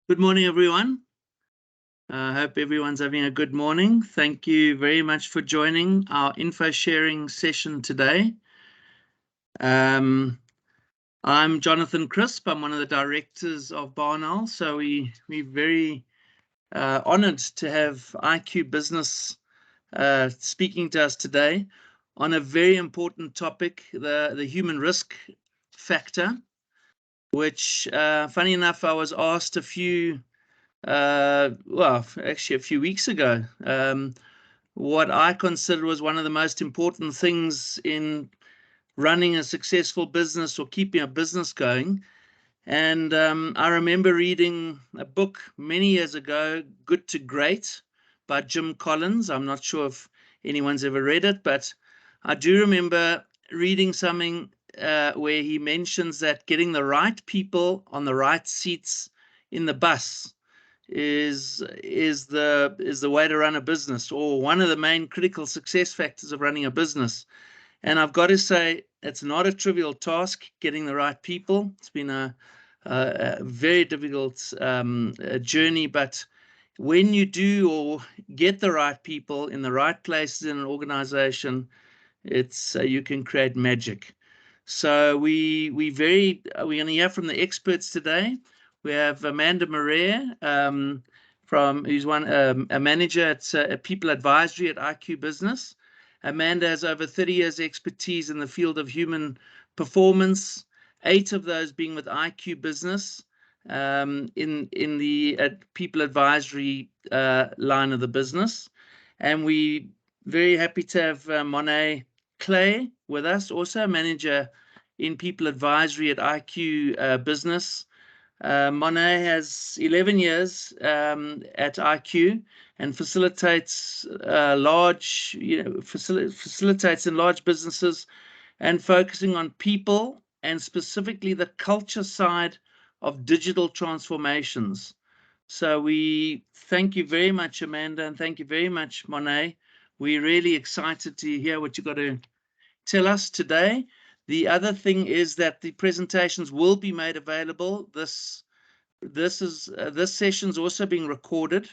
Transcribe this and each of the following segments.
Good morning, everyone. I hope everyone's having a good morning. Thank you very much for joining our info sharing session today. I'm Jonathan Crisp. I'm one of the directors of BarnOwl. So we're very honored to have IQ Business speaking to us today on a very important topic, the human risk factor, which, funny enough, I was asked actually a few weeks ago, what I consider was one of the most important things in running a successful business or keeping a business going. And I remember reading a book many years ago, Good to Great, by Jim Collins. I'm not sure if anyone's ever read it, but I do remember reading something where he mentions that getting the right people on the right seats in the bus is the way to run a business, or one of the main critical success factors of running a business. And I've got to say, it's not a trivial task getting the right people. It's been a very difficult journey, but when you do or get the right people in the right places in an organization, it's you can create magic. So we're going to hear from the experts today. We have Amanda Marais, who's a manager at People Advisory at IQ Business. Amanda has over 30 years expertise in the field of human performance, 8 of those being with IQ Business in the People Advisory line of the business. And we very happy to have Monet Clay with us, also a manager in People Advisory at IQ Business. Monet has 11 years at IQ and facilitates facilitates in large businesses and focusing on people and specifically the culture side of digital transformations. So we thank you very much, Amanda, and thank you very much, Monet. We're really excited to hear what you've got to tell us today. The other thing is that the presentations will be made available. This session is also being recorded,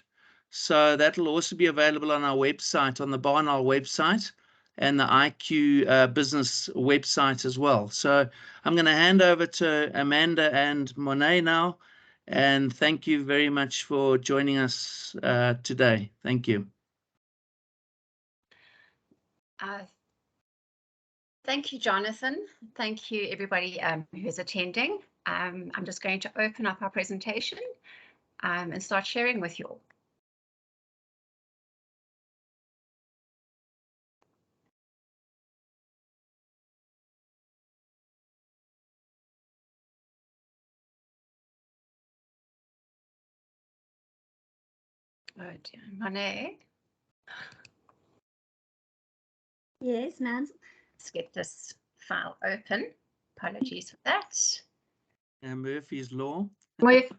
so that'll also be available on our website, on the BarnOwl website, and the IQ Business website as well. So I'm going to hand over to Amanda and Monet now, and thank you very much for joining us today. Thank you. Thank you, Jonathan. Thank you, everybody who's attending. I'm just going to open up our presentation and start sharing with you all. Oh dear, Monet. Yes, ma'am. Let's get this file open. Apologies for that. Murphy's Law. Murphy's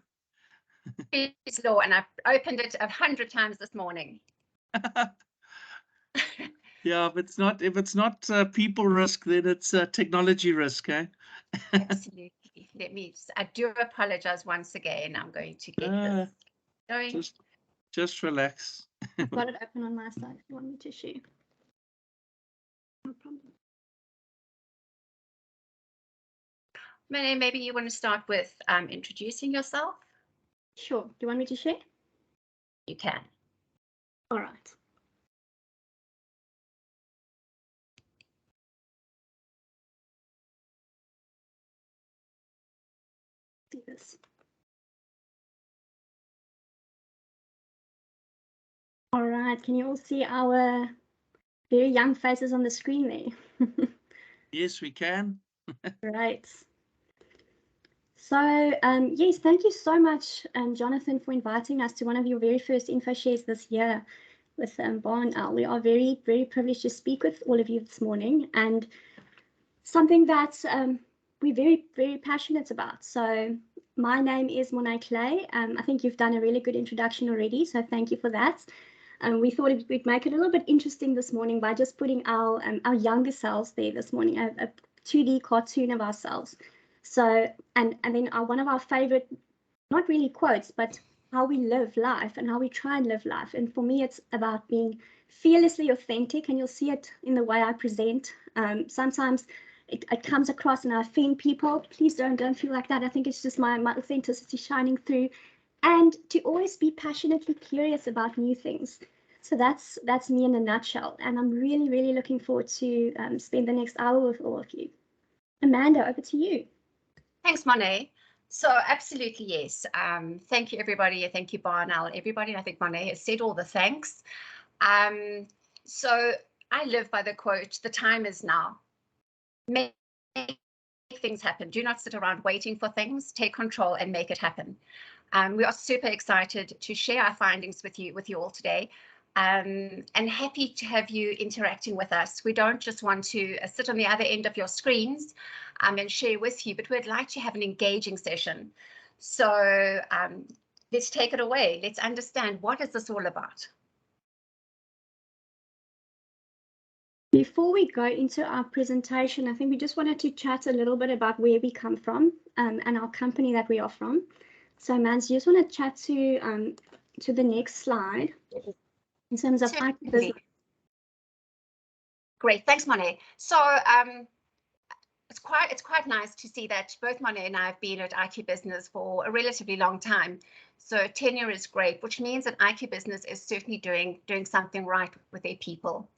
Law, and I've opened it 100 times this morning. Yeah, if it's not people risk, then it's technology risk, eh? Absolutely. I do apologize once again. I'm going to get this going. Just relax. I've got it open on my side if you want me to share. No problem. Monet, maybe you want to start with introducing yourself? Sure. Do you want me to share? You can. All right. See this. All right. Can you all see our very young faces on the screen there? Yes, we can. Right. So, yes, thank you so much, Jonathan, for inviting us to one of your very first info shares this year with BarnOwl. We are very, very privileged to speak with all of you this morning, and something that we're very, very passionate about. So my name is Monet Clay. I think you've done a really good introduction already, so thank you for that. We thought we'd make it a little bit interesting this morning by just putting our younger selves there this morning, a 2D cartoon of ourselves. So, and then one of our favorite not really quotes, but how we live life and how we try and live life. And for me, it's about being fearlessly authentic, and you'll see it in the way I present. Sometimes it comes across and I offend people. Please don't feel like that. I think it's just my authenticity shining through, and to always be passionately curious about new things. So that's me in a nutshell, and I'm really, really looking forward to spend the next hour with all of you. Amanda, over to you. Thanks, Monet. So absolutely, yes. Thank you, everybody. Thank you, BarnOwl, everybody. I think Monet has said all the thanks. So I live by the quote, "The time is now. Make things happen. Do not sit around waiting for things. Take control and make it happen." We are super excited to share our findings with you all today, and happy to have you interacting with us. We don't just want to sit on the other end of your screens and share with you, but we'd like to have an engaging session. So let's take it away. Let's understand, what is this all about? Before we go into our presentation, I think we just wanted to chat a little bit about where we come from and our company that we are from. So, Mans, you just want to chat to the next slide in terms of IT business. Great, thanks, Monet. So it's quite nice to see that both Monet and I have been at IQ Business for a relatively long time. So tenure is great, which means that IQ Business is certainly doing something right with their people.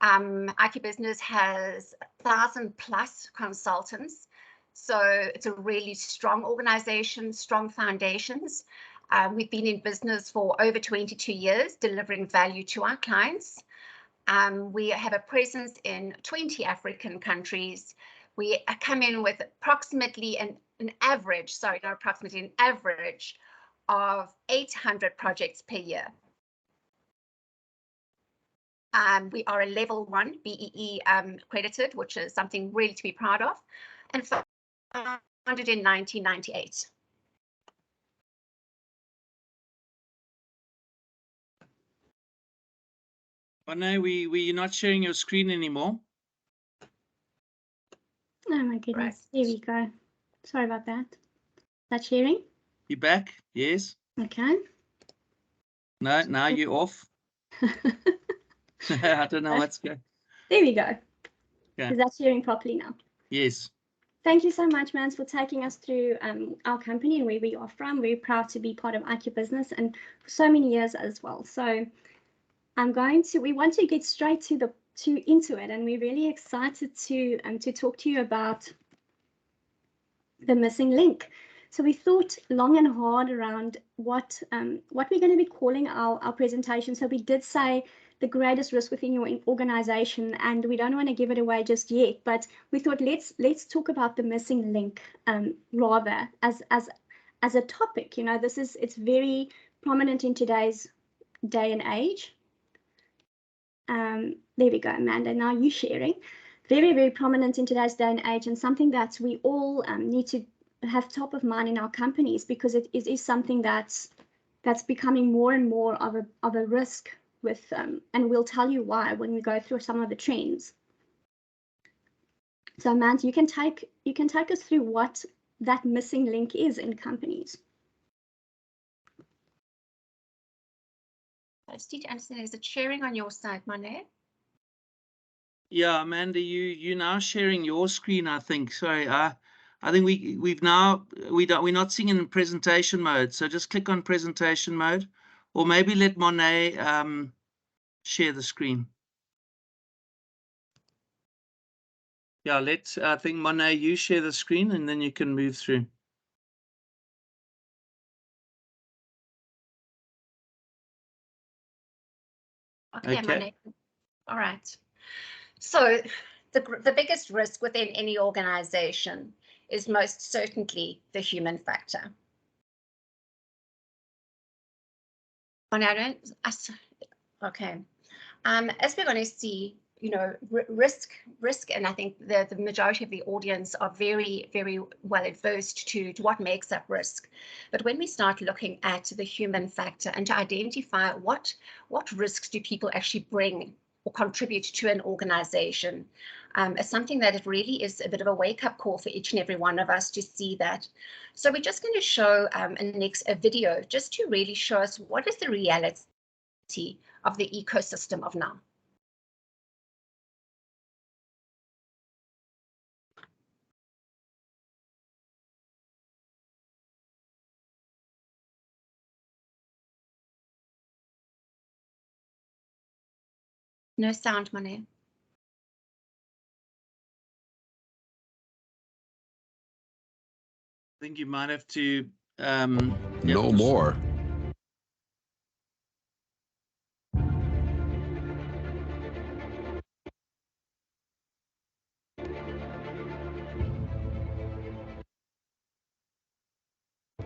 IQ Business has 1,000+ consultants, so it's a really strong organization, strong foundations. We've been in business for over 22 years, delivering value to our clients. We have a presence in 20 African countries. We come in with approximately an average of 800 projects per year. We are a level 1 BEE accredited, which is something really to be proud of, and founded in 1998. Monet, you're not sharing your screen anymore. Oh my goodness, Right. There we go. Sorry about that. Is that sharing? You back? Yes. Okay. No, now you're off. I don't know what's going. There we go. Yeah. Is that sharing properly now? Yes. Thank you so much, Mans, for taking us through our company and where we are from. We're proud to be part of IQ Business and for so many years as well. So we want to get straight into it, and we're really excited to talk to you about the missing link. So we thought long and hard around what we're going to be calling our presentation. So we did say the greatest risk within your organization, and we don't want to give it away just yet, but we thought let's talk about the missing link rather as a topic. You know, it's very prominent in today's day and age. There we go, Amanda. Now you sharing. Very, very prominent in today's day and age, and something that we all need to have top of mind in our companies, because it is something that's becoming more and more of a risk with, and we'll tell you why when we go through some of the trends. So, Amanda, you can take us through what that missing link is in companies. I just need to understand, is it sharing on your side, Monet? Yeah, Amanda, you now sharing your screen, I think. Sorry, I think we're not seeing in presentation mode. So just click on presentation mode, or maybe let Monet share the screen. Yeah, I think Monet, you share the screen, and then you can move through. Okay. Monet. All right. So the biggest risk within any organization is most certainly the human factor. Okay. As we're going to see, you know, risk, and I think the majority of the audience are very, very well adversed to what makes up risk. But when we start looking at the human factor and to identify what risks do people actually bring or contribute to an organization, It's something that it really is a bit of a wake-up call for each and every one of us to see that. So we're just going to show a video just to really show us what is the reality of the ecosystem of now. No sound, Monet. I think you might have to No more.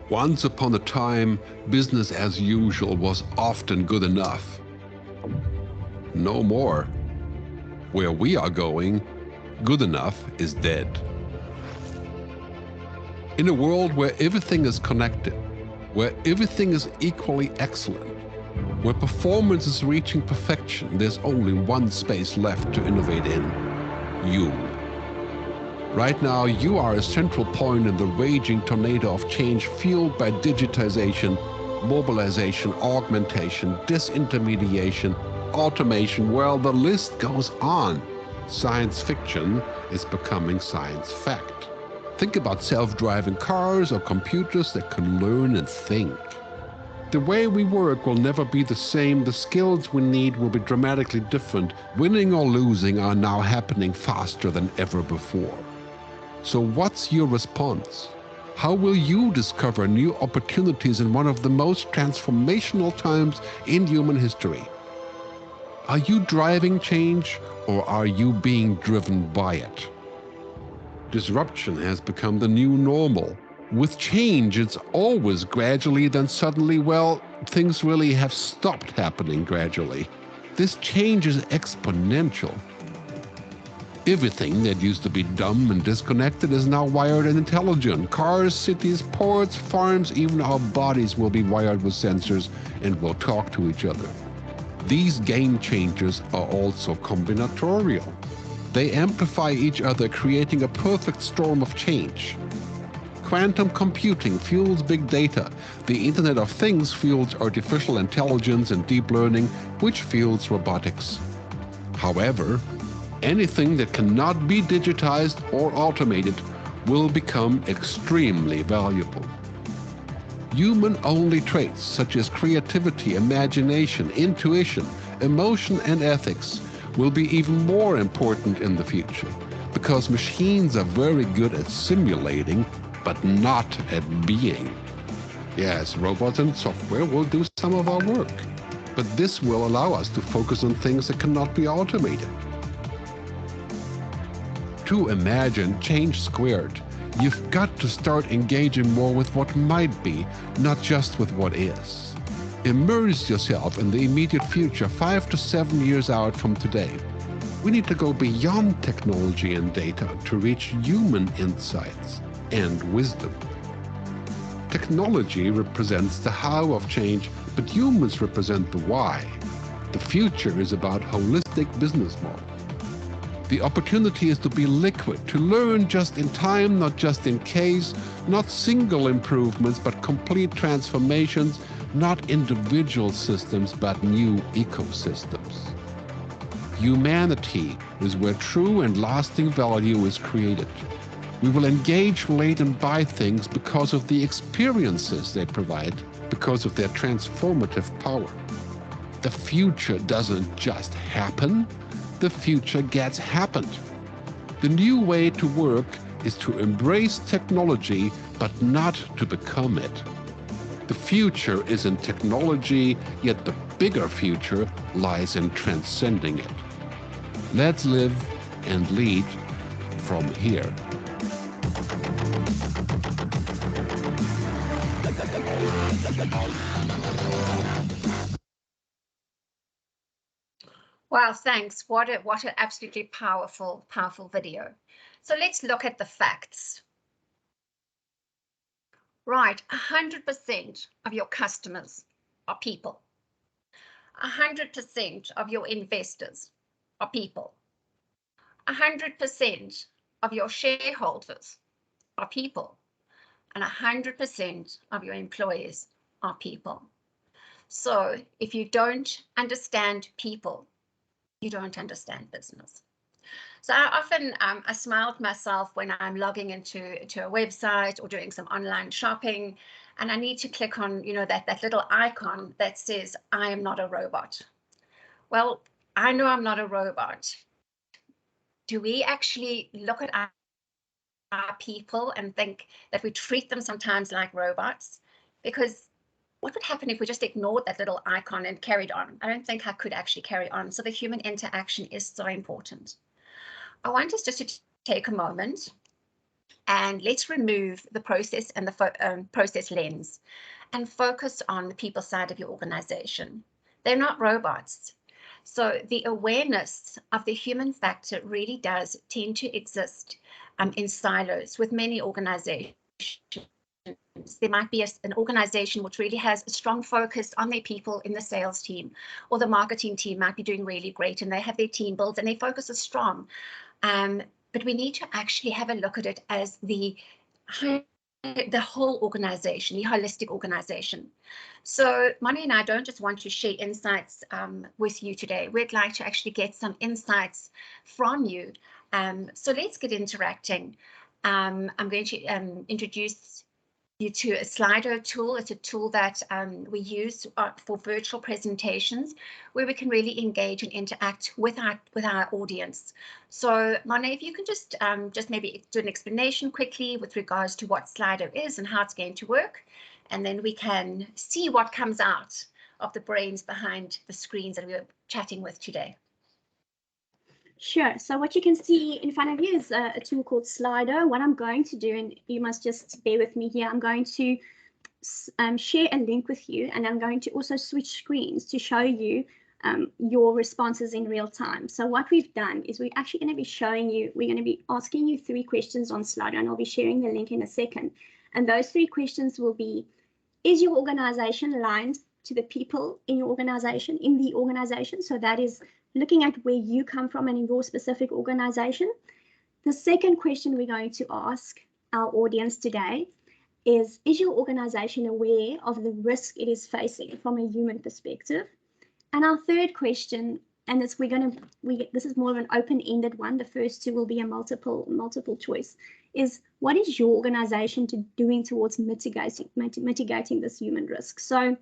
Once upon a time, business as usual was often good enough. No more. Where we are going, good enough is dead. In a world where everything is connected, where everything is equally excellent, where performance is reaching perfection, there's only one space left to innovate in: you. Right now, you are a central point in the raging tornado of change fueled by digitization, mobilization, augmentation, disintermediation, automation. Well, the list goes on. Science fiction is becoming science fact. Think about self-driving cars or computers that can learn and think. The way we work will never be the same. The skills we need will be dramatically different. Winning or losing are now happening faster than ever before. So what's your response? How will you discover new opportunities in one of the most transformational times in human history? Are you driving change, or are you being driven by it? Disruption has become the new normal. With change, it's always gradually, then suddenly, well, things really have stopped happening gradually. This change is exponential. Everything that used to be dumb and disconnected is now wired and intelligent. Cars, cities, ports, farms, even our bodies will be wired with sensors and will talk to each other. These game changers are also combinatorial. They amplify each other, creating a perfect storm of change. Quantum computing fuels big data. The Internet of Things fuels artificial intelligence and deep learning, which fuels robotics. However, anything that cannot be digitized or automated will become extremely valuable. Human-only traits such as creativity, imagination, intuition, emotion, and ethics will be even more important in the future, because machines are very good at simulating, but not at being. Yes, robots and software will do some of our work, but this will allow us to focus on things that cannot be automated. To imagine change squared, you've got to start engaging more with what might be, not just with what is. Immerse yourself in the immediate future, 5 to 7 years out from today. We need to go beyond technology and data to reach human insights and wisdom. Technology represents the how of change, but humans represent the why. The future is about holistic business model. The opportunity is to be liquid, to learn just in time, not just in case, not single improvements, but complete transformations, not individual systems, but new ecosystems. Humanity is where true and lasting value is created. We will engage, relate, and buy things because of the experiences they provide, because of their transformative power. The future doesn't just happen. The future gets happened. The new way to work is to embrace technology, but not to become it. The future is in technology, yet the bigger future lies in transcending it. Let's live and lead from here. Wow, thanks. What an absolutely powerful video. So let's look at the facts. Right, 100% of your customers are people. 100% of your investors are people. 100% of your shareholders are people, and 100% of your employees are people. So if you don't understand people, you don't understand business. So I often, I smile to myself when I'm logging into a website or doing some online shopping, and I need to click on, you know, that little icon that says, I am not a robot. Well, I know I'm not a robot. Do we actually look at our people and think that we treat them sometimes like robots? Because what would happen if we just ignored that little icon and carried on? I don't think I could actually carry on. So the human interaction is so important. I want us just to take a moment and let's remove the process and the process lens and focus on the people side of your organization. They're not robots. So the awareness of the human factor really does tend to exist in silos with many organizations. There might be an organization which really has a strong focus on their people in the sales team, or the marketing team might be doing really great and they have their team builds and their focus is strong. But we need to actually have a look at it as the whole organization, the holistic organization. So Moni and I don't just want to share insights with you today. We'd like to actually get some insights from you. So let's get interacting. I'm going to introduce you to a Slido tool. It's a tool that we use for virtual presentations where we can really engage and interact with our audience. So Moni, if you can just maybe do an explanation quickly with regards to what Slido is and how it's going to work, and then we can see what comes out of the brains behind the screens that we're chatting with today. Sure. So what you can see in front of you is a tool called Slido. What I'm going to do, and you must just bear with me here, I'm going to share a link with you, and I'm going to also switch screens to show you your responses in real time. So what we've done is we're actually going to be showing you, we're going to be asking you 3 questions on Slido, and I'll be sharing the link in a second. And those 3 questions will be, is your organization aligned to the people in your organization, in the organization? So that is looking at where you come from and in your specific organization. The second question we're going to ask our audience today is your organization aware of the risk it is facing from a human perspective? And our third question, and this is more of an open-ended one, the first 2 will be a multiple choice, is what is your organization doing towards mitigating this human risk? So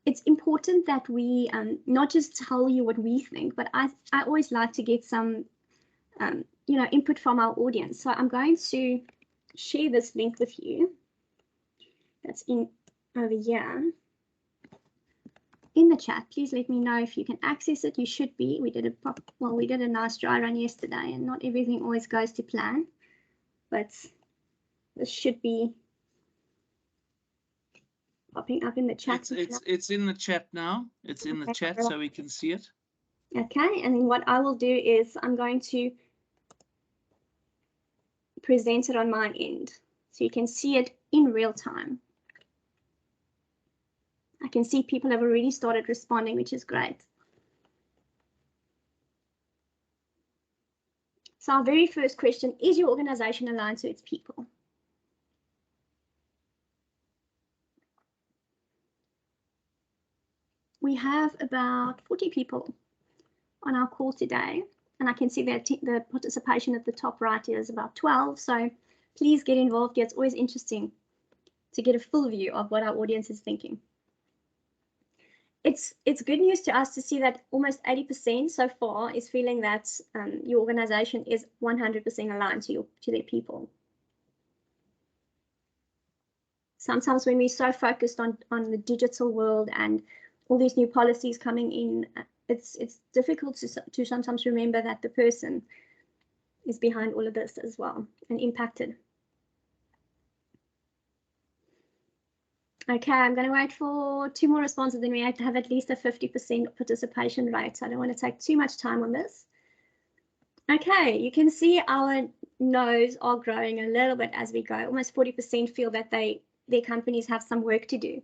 it's important that we not just tell you what we think, but I always like to get some input from our audience. So I'm going to share this link with you. That's over here in the chat. Please let me know if you can access it. You should be. We did a nice dry run yesterday, and not everything always goes to plan, but this should be popping up in the chat. It's in the chat now. It's in the chat, so we can see it. Okay, and then what I will do is I'm going to present it on my end, so you can see it in real time. I can see people have already started responding, which is great. So our very first question, is your organization aligned to its people? We have about 40 people on our call today, and I can see that the participation at the top right is about 12. So please get involved here. It's always interesting to get a full view of what our audience is thinking. It's good news to us to see that almost 80% so far is feeling that your organization is 100% aligned to their people. Sometimes when we're so focused on the digital world and all these new policies coming in, it's difficult to sometimes remember that the person is behind all of this as well and impacted. Okay, I'm going to wait for 2 more responses, then we have to have at least a 50% participation rate. So I don't want to take too much time on this. Okay, you can see our no's are growing a little bit as we go. Almost 40% feel that their companies have some work to do.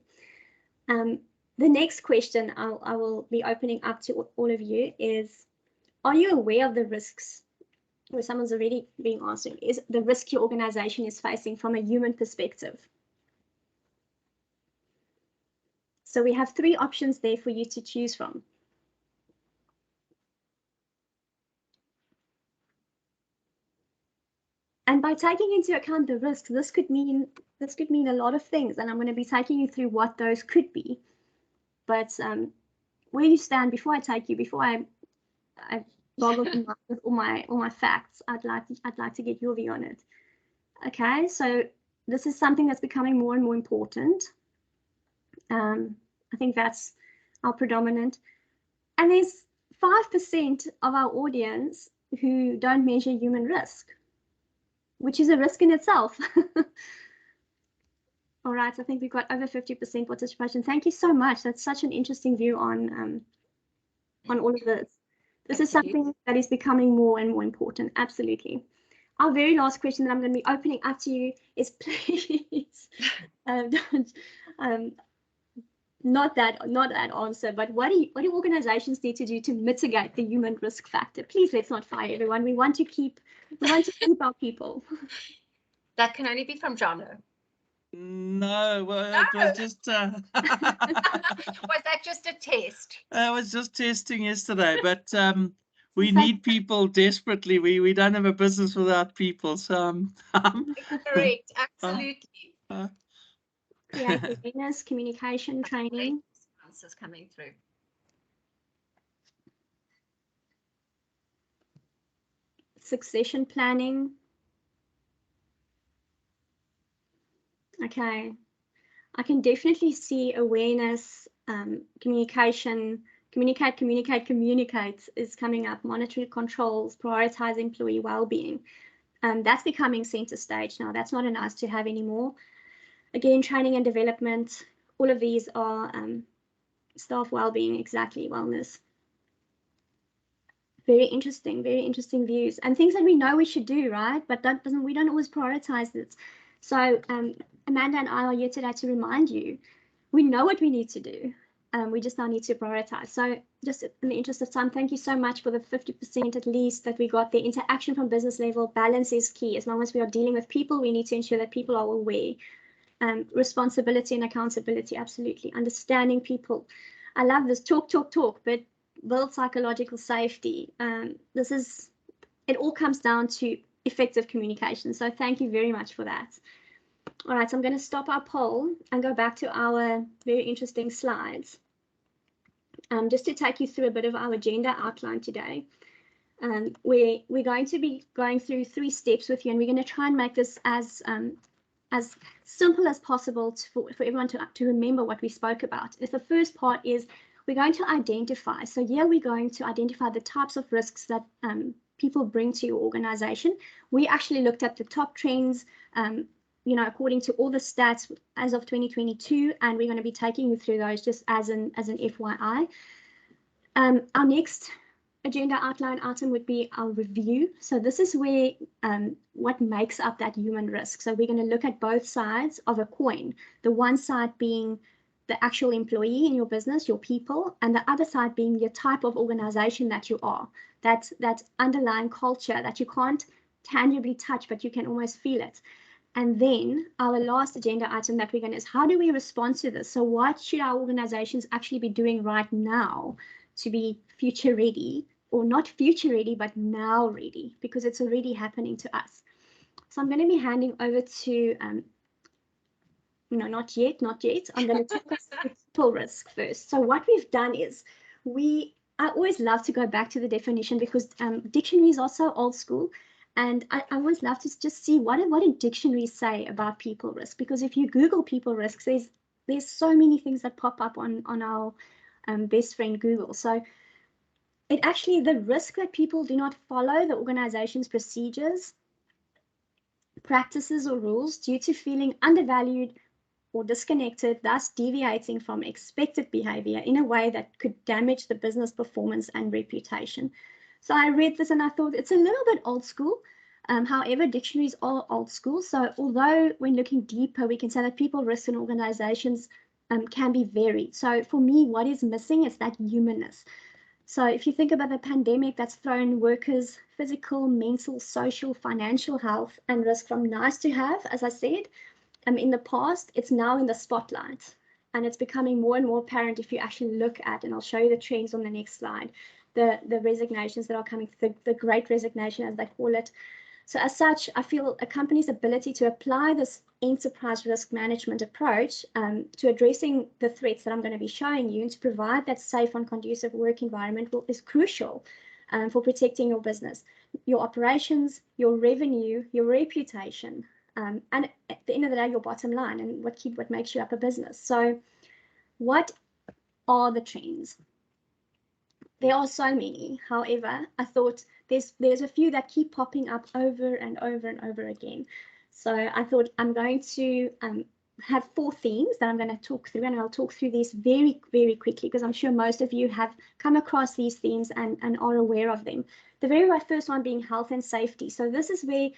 The next question I will be opening up to all of you is, are you aware of the risks or someone's already been answering, is the risk your organization is facing from a human perspective. So we have 3 options there for you to choose from. And by taking into account the risks, this could mean a lot of things, and I'm going to be taking you through what those could be. But where you stand, before I boggle with all my facts, I'd like to get your view on it. Okay, so this is something that's becoming more and more important. I think that's our predominant. And there's 5% of our audience who don't measure human risk, which is a risk in itself. All right, I think we've got over 50% participation. Thank you so much. That's such an interesting view on all of this. This is something that is becoming more and more important. Absolutely. Our very last question that I'm going to be opening up to you is, please, not that answer, but what do organizations need to do to mitigate the human risk factor? Please, let's not fire everyone. We want to keep our people. That can only be from Jono. No, well, it was just. Was that just a test? I was just testing yesterday, but we need people desperately. We don't have a business without people, so correct, absolutely. Create awareness, communication, training. Answers coming through. Succession planning. Okay, I can definitely see awareness, communication, communicate is coming up, monetary controls, prioritize employee well-being. That's becoming center stage now. That's not a nice to have anymore. Again, training and development, all of these are staff well-being, exactly, wellness. Very interesting views and things that we know we should do, right? But we don't always prioritize it. So Amanda and I are here today to remind you, we know what we need to do. We just now need to prioritize. So just in the interest of time, thank you so much for the 50% at least that we got. The interaction from business level, balance is key. As long as we are dealing with people, we need to ensure that people are aware. Responsibility and accountability, absolutely. Understanding people. I love this talk, but build psychological safety. It all comes down to effective communication. So thank you very much for that. All right, so I'm going to stop our poll and go back to our very interesting slides. Just to take you through a bit of our agenda outline today. We're going to be going through 3 steps with you, and we're going to try and make this as simple as possible for everyone to remember what we spoke about. The first part is we're going to identify. So here we're going to identify the types of risks that people bring to your organization. We actually looked at the top trends, according to all the stats as of 2022, and we're going to be taking you through those just as an FYI. Our next agenda outline item would be our review. So this is where what makes up that human risk. So we're going to look at both sides of a coin. The one side being the actual employee in your business, your people, and the other side being your type of organization that you are. That underlying culture that you can't tangibly touch, but you can almost feel it. And then our last agenda item that we're going to is how do we respond to this? So what should our organizations actually be doing right now to be future ready, or not future ready, but now ready, because it's already happening to us. So I'm going to be handing over to, no, not yet. I'm going to talk us through people risk first. So what we've done is I always love to go back to the definition because dictionaries are so old school. And I always love to just see what do dictionaries say about people risk, because if you Google people risks, there's so many things that pop up on our best friend Google. So the risk that people do not follow the organization's procedures, practices, or rules due to feeling undervalued or disconnected, thus deviating from expected behavior in a way that could damage the business performance and reputation. So I read this and I thought it's a little bit old school. However, dictionaries are old school. So although when looking deeper, we can say that people risks in organizations can be varied. So for me, what is missing is that humanness. So if you think about the pandemic, that's thrown workers' physical, mental, social, financial health and risk from nice to have, as I said, in the past, it's now in the spotlight. And it's becoming more and more apparent if you actually look at, and I'll show you the trends on the next slide, the resignations that are coming, the great resignation, as they call it. So as such, I feel a company's ability to apply this enterprise risk management approach to addressing the threats that I'm going to be showing you and to provide that safe and conducive work environment is crucial for protecting your business, your operations, your revenue, your reputation, and at the end of the day, your bottom line and what makes you up a business. So what are the trends? There are so many. However, I thought there's a few that keep popping up over and over and over again. So I thought I'm going to have 4 themes that I'm going to talk through, and I'll talk through these very, very quickly because I'm sure most of you have come across these themes and are aware of them. The very first one being health and safety. So this is where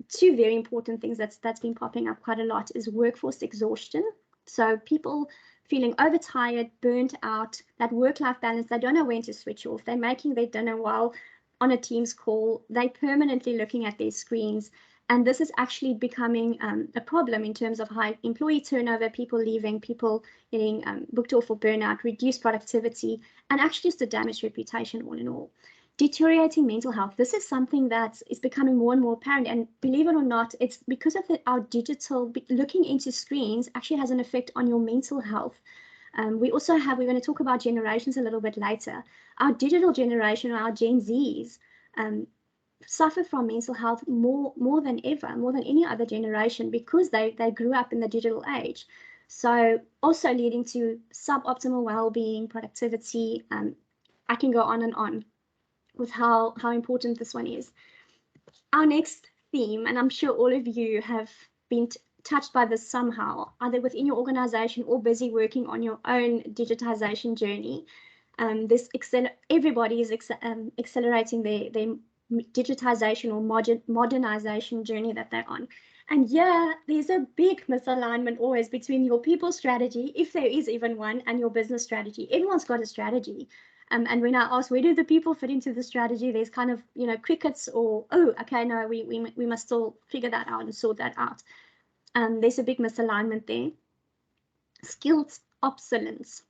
2 very important things that's been popping up quite a lot is workforce exhaustion. So people feeling overtired, burnt out, that work-life balance, they don't know when to switch off. They're making their dinner while on a Teams call. They're permanently looking at their screens. And this is actually becoming a problem in terms of high employee turnover, people leaving, people getting booked off for burnout, reduced productivity, and actually just a damaged reputation all in all. Deteriorating mental health. This is something that is becoming more and more apparent. And believe it or not, it's because of our digital, looking into screens actually has an effect on your mental health. We're going to talk about generations a little bit later. Our digital generation, our Gen Zs, suffer from mental health more than ever, more than any other generation, because they grew up in the digital age. So also leading to suboptimal well-being, productivity. I can go on and on with how important this one is. Our next theme, and I'm sure all of you have been touched by this somehow, either within your organization or busy working on your own digitization journey. Everybody is accelerating their digitization or modernization journey that they're on. And yeah, there's a big misalignment always between your people strategy, if there is even one, and your business strategy. Everyone's got a strategy. And when I ask, where do the people fit into the strategy, there's kind of, crickets or, oh, okay, no, we must still figure that out and sort that out. There's a big misalignment there. Skills obsolescence.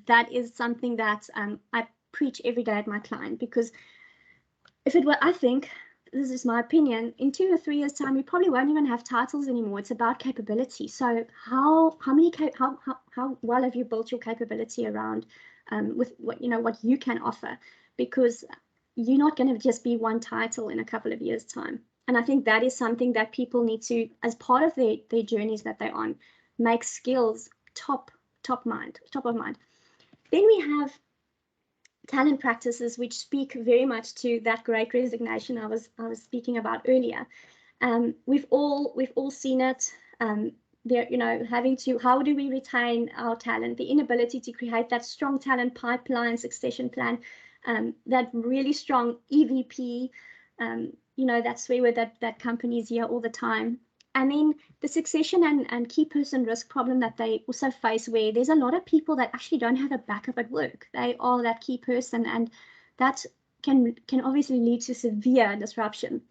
That is something that I preach every day at my client, because if it were, I think, this is my opinion, in 2 or 3 years' time, we probably won't even have titles anymore. It's about capability. So how well have you built your capability around with what you can offer? Because you're not going to just be one title in a couple of years' time. And I think that is something that people need to, as part of their journeys that they're on, make skills top of mind. Then we have talent practices, which speak very much to that great resignation I was speaking about earlier. We've all seen it. Having to, how do we retain our talent? The inability to create that strong talent pipeline, succession plan, that really strong EVP. That's where that companies hear all the time. And then the succession and key person risk problem that they also face, where there's a lot of people that actually don't have a backup at work. They are that key person, and that can obviously lead to severe disruption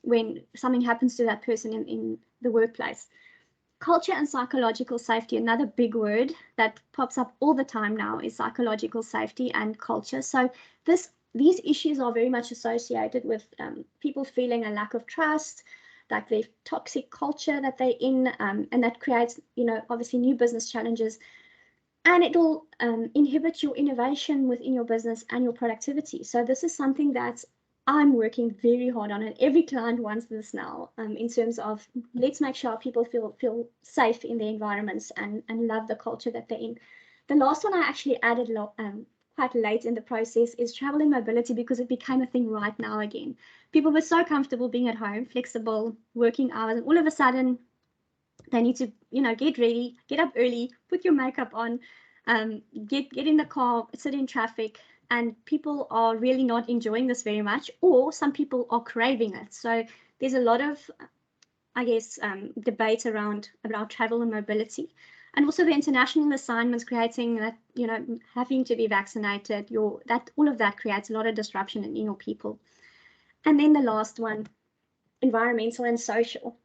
when something happens to that person in the workplace. Culture and psychological safety, another big word that pops up all the time now, is psychological safety and culture. So these issues are very much associated with people feeling a lack of trust, like the toxic culture that they're in, and that creates, obviously new business challenges, and it'll inhibit your innovation within your business and your productivity. So this is something that I'm working very hard on, and every client wants this now, in terms of, let's make sure people feel safe in their environments and love the culture that they're in. The last one I actually added quite late in the process is travel and mobility, because it became a thing right now again. People were so comfortable being at home, flexible working hours, and all of a sudden they need to, get ready, get up early, put your makeup on, get in the car, sit in traffic, and people are really not enjoying this very much, or some people are craving it. So there's a lot of, I guess, debate around travel and mobility. And also the international assignments creating that, having to be vaccinated, all of that creates a lot of disruption in your people. And then the last one, environmental and social.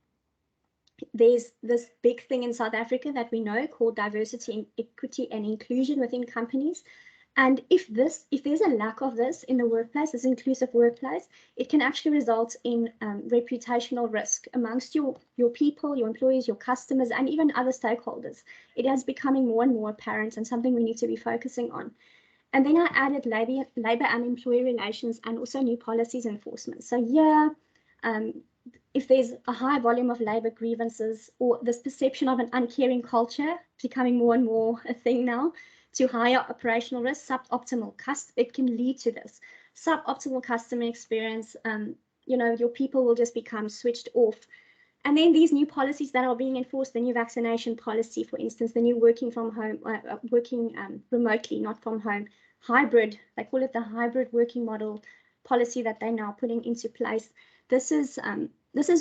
There's this big thing in South Africa that we know called diversity, equity, and inclusion within companies. And if there's a lack of this in the workplace, this inclusive workplace, it can actually result in reputational risk amongst your people, your employees, your customers, and even other stakeholders. It is becoming more and more apparent and something we need to be focusing on. And then I added labor and employee relations and also new policies enforcement. So if there's a high volume of labor grievances or this perception of an uncaring culture becoming more and more a thing now, to higher operational risk, it can lead to this suboptimal customer experience. Your people will just become switched off. And then these new policies that are being enforced, the new vaccination policy, for instance, the new working from home, working remotely, not from home, hybrid, they call it the hybrid working model policy that they're now putting into place. This is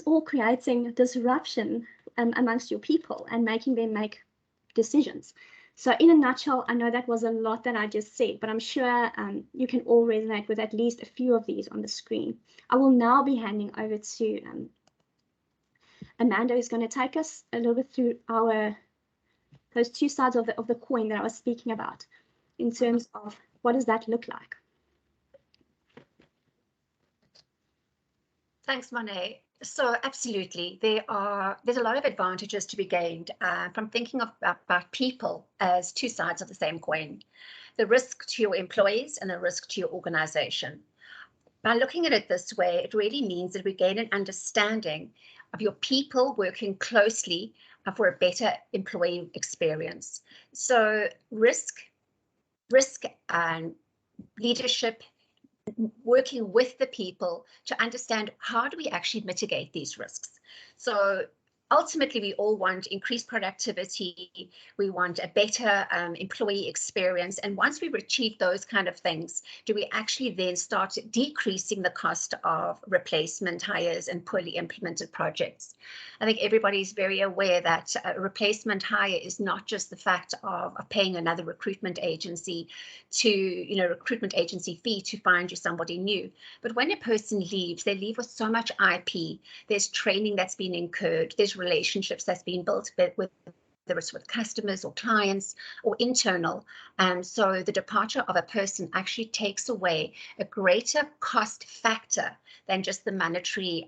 all creating disruption amongst your people and making them make decisions. So in a nutshell, I know that was a lot that I just said, but I'm sure you can all resonate with at least a few of these on the screen. I will now be handing over to Amanda, who's going to take us a little bit through those two sides of the coin that I was speaking about in terms of what does that look like. Thanks, Monet. So absolutely, there's a lot of advantages to be gained from thinking about people as two sides of the same coin, the risk to your employees and the risk to your organization. By looking at it this way, it really means that we gain an understanding of your people working closely for a better employee experience. So risk and leadership, working with the people to understand how do we actually mitigate these risks. So ultimately, we all want increased productivity. We want a better employee experience. And once we've achieved those kind of things, do we actually then start decreasing the cost of replacement hires and poorly implemented projects? I think everybody's very aware that a replacement hire is not just the fact of paying another recruitment agency recruitment agency fee to find you somebody new. But when a person leaves, they leave with so much IP. There's training that's been incurred. There's relationships that's been built with whether it's with customers or clients or internal. So the departure of a person actually takes away a greater cost factor than just the monetary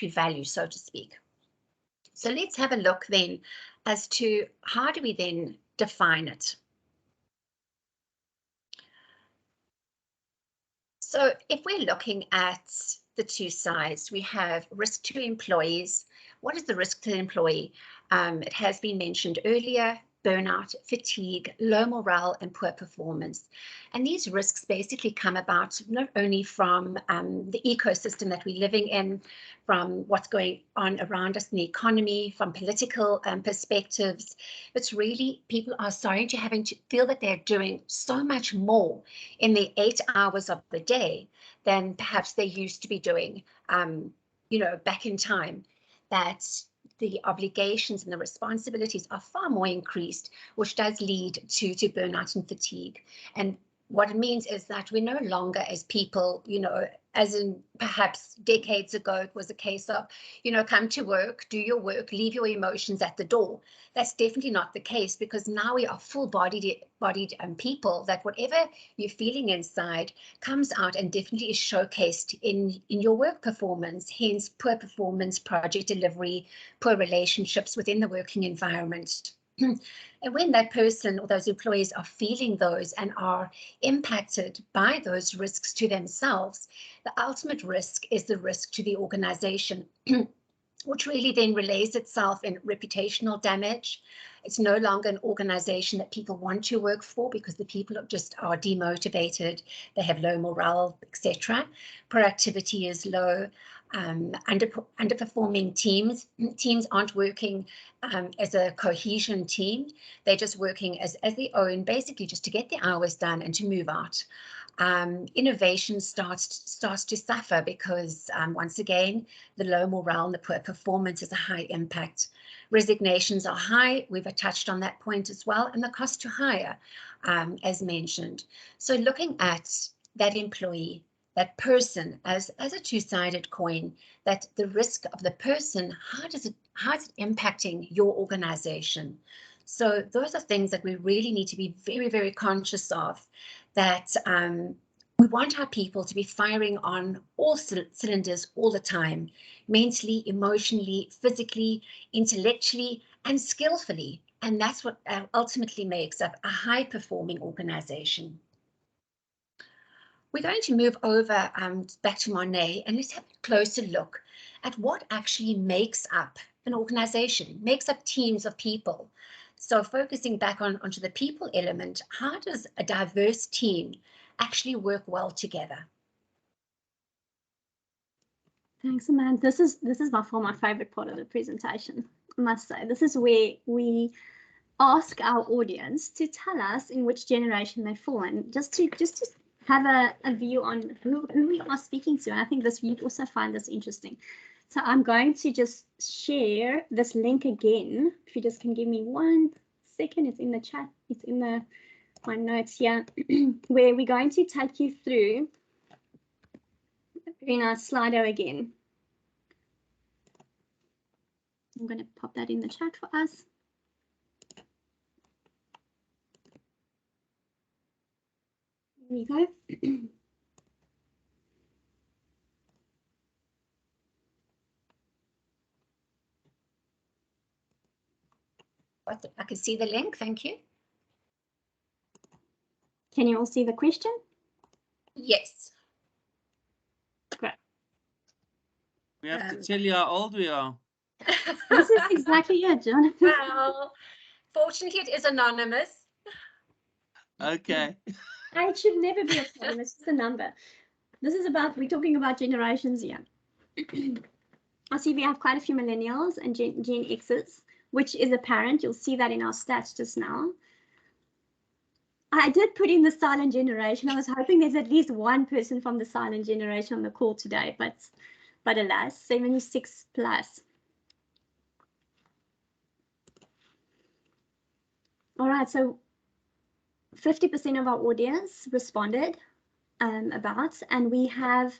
value, so to speak. So let's have a look then as to how do we then define it. So if we're looking at the two sides, we have risk to employees. What is the risk to the employee? It has been mentioned earlier, burnout, fatigue, low morale, and poor performance. And these risks basically come about not only from the ecosystem that we're living in, from what's going on around us in the economy, from political perspectives. It's really people are starting to having to feel that they're doing so much more in the 8 hours of the day than perhaps they used to be doing, back in time, that the obligations and the responsibilities are far more increased, which does lead to burnout and fatigue. And what it means is that we're no longer as people, as in perhaps decades ago, it was a case of, come to work, do your work, leave your emotions at the door. That's definitely not the case, because now we are full-bodied people that whatever you're feeling inside comes out and definitely is showcased in your work performance, hence poor performance, project delivery, poor relationships within the working environment. And when that person or those employees are feeling those and are impacted by those risks to themselves, the ultimate risk is the risk to the organization, which really then relays itself in reputational damage. It's no longer an organization that people want to work for because the people are demotivated, they have low morale, etc. Productivity is low. Underperforming teams aren't working as a cohesion team. They're just working as their own, basically just to get the hours done and to move out. Innovation starts to suffer because once again, the low morale and the poor performance is a high impact. Resignations are high. We've touched on that point as well, and the cost to hire, as mentioned. So looking at that employee, that person as a two-sided coin, that the risk of the person, how is it impacting your organization? So those are things that we really need to be very, very conscious of, that we want our people to be firing on all cylinders all the time, mentally, emotionally, physically, intellectually, and skillfully. And that's what ultimately makes up a high-performing organization. We're going to move over back to Monet, and let's have a closer look at what actually makes up an organization, makes up teams of people. So focusing back onto the people element, how does a diverse team actually work well together? Thanks, Amanda. This is by far my favorite part of the presentation, I must say. This is where we ask our audience to tell us in which generation they fall in, just to have a view on who we are speaking to. And I think you'd also find this interesting. So I'm going to just share this link again. If you just can give me 1 second, it's in the chat, it's in my notes here, where we're going to take you through a very nice Slido again. I'm going to pop that in the chat for us. There we go. I can see the link, thank you. Can you all see the question? Yes. Great. We have to tell you how old we are. This is exactly it, Jonathan. Well, fortunately, it is anonymous. Okay. It should never be a problem. It's just a number. We're talking about generations here. I see we have quite a few millennials and Gen X's, which is apparent. You'll see that in our stats just now. I did put in the silent generation. I was hoping there's at least one person from the silent generation on the call today, but alas, 76 plus. All right, so 50% of our audience responded about, and we have,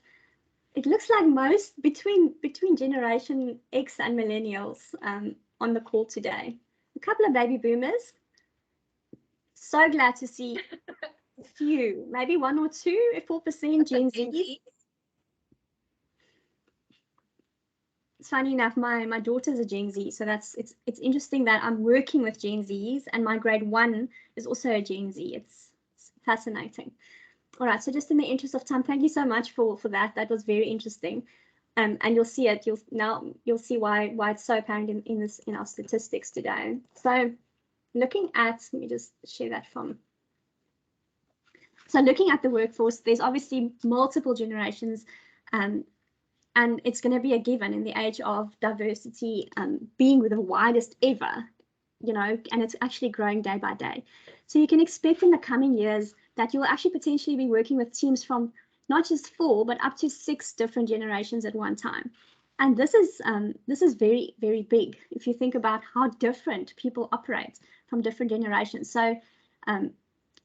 it looks like most between Generation X and millennials on the call today. A couple of baby boomers. So glad to see a few, maybe 1 or 2, 4% Gen Z. It's funny enough, my daughter's a Gen Z, so it's interesting that I'm working with Gen Zs, and my grade 1 is also a Gen Z. It's fascinating. All right, so just in the interest of time, thank you so much for that. That was very interesting, and you'll see it. You'll see why it's so apparent in our statistics today. So looking at, let me just share that from. So looking at the workforce, there's obviously multiple generations, and it's going to be a given in the age of diversity being the widest ever, and it's actually growing day by day. So you can expect in the coming years that you'll actually potentially be working with teams from not just 4, but up to 6 different generations at one time. And this is very, very big if you think about how different people operate from different generations. So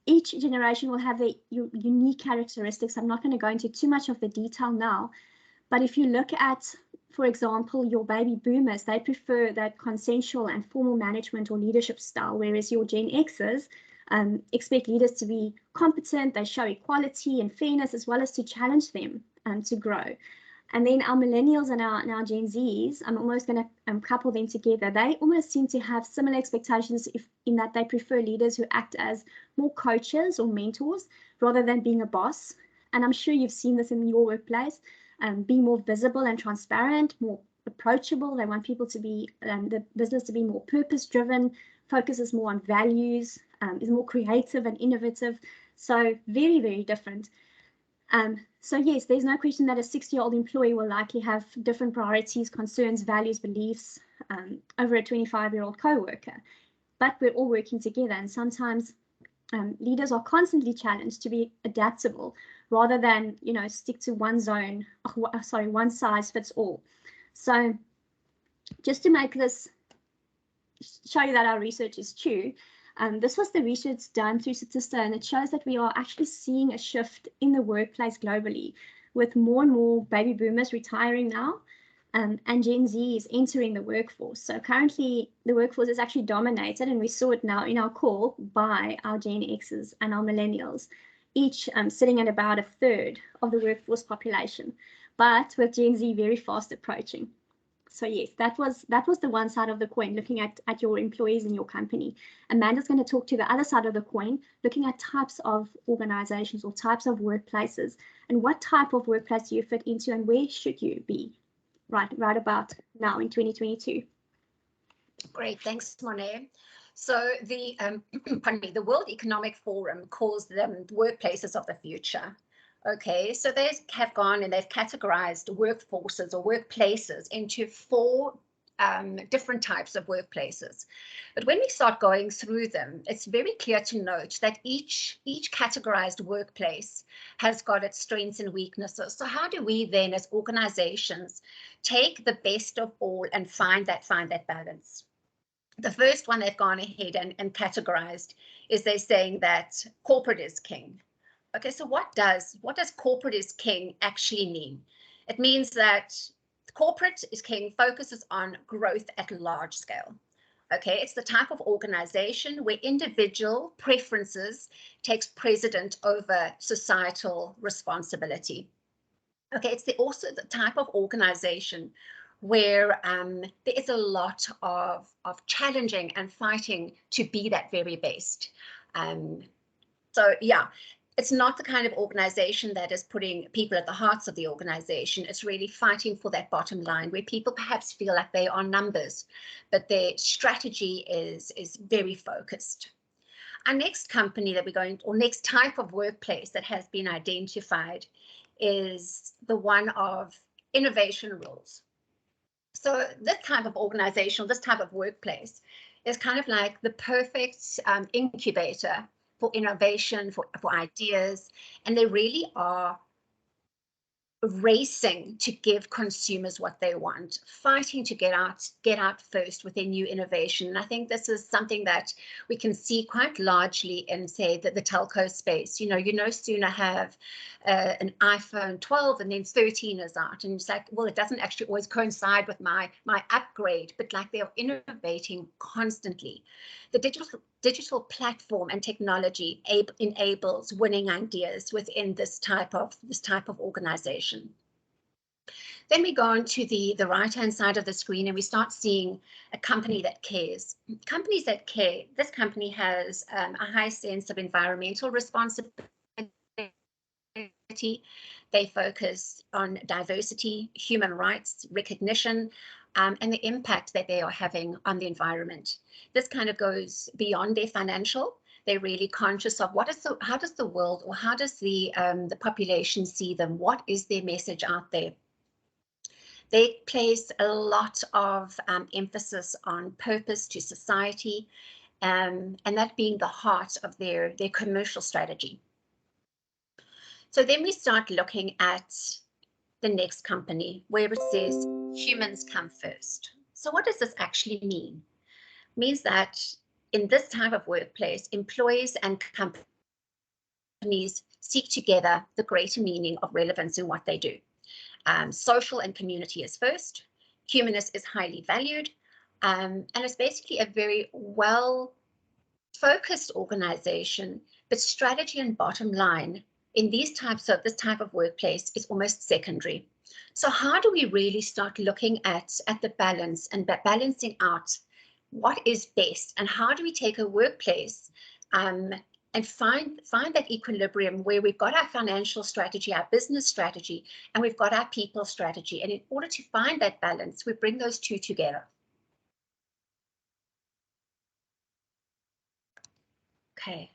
each generation will have their unique characteristics. I'm not going to go into too much of the detail now, but if you look at, for example, your baby boomers, they prefer that consensual and formal management or leadership style, whereas your Gen Xers expect leaders to be competent, they show equality and fairness, as well as to challenge them to grow. And then our millennials and our Gen Zs, I'm almost going to couple them together. They almost seem to have similar expectations in that they prefer leaders who act as more coaches or mentors rather than being a boss. And I'm sure you've seen this in your workplace, being more visible and transparent, more approachable. They want people to be, the business to be more purpose-driven, focuses more on values, is more creative and innovative. So very, very different. So yes, there's no question that a 60-year-old employee will likely have different priorities, concerns, values, beliefs over a 25-year-old co-worker. But we're all working together, and sometimes leaders are constantly challenged to be adaptable rather than, stick to one size fits all. So just to make this show you that our research is true. This was the research done through Statista, and it shows that we are actually seeing a shift in the workplace globally, with more and more baby boomers retiring now, and Gen Z is entering the workforce. So currently the workforce is actually dominated, and we saw it now in our call, by our Gen X's and our millennials, each sitting at about a third of the workforce population, but with Gen Z very fast approaching. So yes, that was the one side of the coin, looking at your employees in your company. Amanda's going to talk to the other side of the coin, looking at types of organizations or types of workplaces, and what type of workplace do you fit into, and where should you be right about now in 2022. Great, thanks, Monet. So the pardon me, the World Economic Forum calls them workplaces of the future. Okay, so they have gone and they've categorized workforces or workplaces into 4 different types of workplaces. But when we start going through them, it's very clear to note that each categorized workplace has got its strengths and weaknesses. So how do we then, as organizations, take the best of all and find that balance? The first one they've gone ahead and categorized is they're saying that corporate is king. Okay, so what does corporate is king actually mean? It means that corporate is king focuses on growth at large scale. Okay, it's the type of organization where individual preferences takes precedent over societal responsibility. Okay, it's also the type of organization where there is a lot of challenging and fighting to be that very best. So yeah, it's not the kind of organization that is putting people at the hearts of the organization. It's really fighting for that bottom line, where people perhaps feel like they are numbers, but their strategy is very focused. Our next company that we're going to, or next type of workplace that has been identified, is the one of innovation rules. So this type of organization, this type of workplace is kind of like the perfect incubator for innovation, for ideas, and they really are racing to give consumers what they want, fighting to get out first with their new innovation. And I think this is something that we can see quite largely in, say, the telco space. You no sooner have an iPhone 12 and then 13 is out, and it's like, well, it doesn't actually always coincide with my upgrade, but like they're innovating constantly. The digital platform and technology enables winning ideas within this type of organization. Then we go on to the right-hand side of the screen, and we start seeing a company that cares. Companies that care. This company has a high sense of environmental responsibility. They focus on diversity, human rights, recognition, and the impact that they are having on the environment. This kind of goes beyond their financial. They're really conscious of how does the world, or how does the population see them? What is their message out there? They place a lot of emphasis on purpose to society, and that being the heart of their commercial strategy. So then we start looking at the next company, where it says humans come first. So what does this actually mean? It means that in this type of workplace, employees and companies seek together the greater meaning of relevance in what they do. Social and community is first. Humanness is highly valued, and it's basically a very well-focused organization, but strategy and bottom line in this type of workplace is almost secondary. So how do we really start looking at the balance and balancing out what is best, and how do we take a workplace and find that equilibrium where we've got our financial strategy, our business strategy, and we've got our people strategy. And in order to find that balance, we bring those two together. Okay.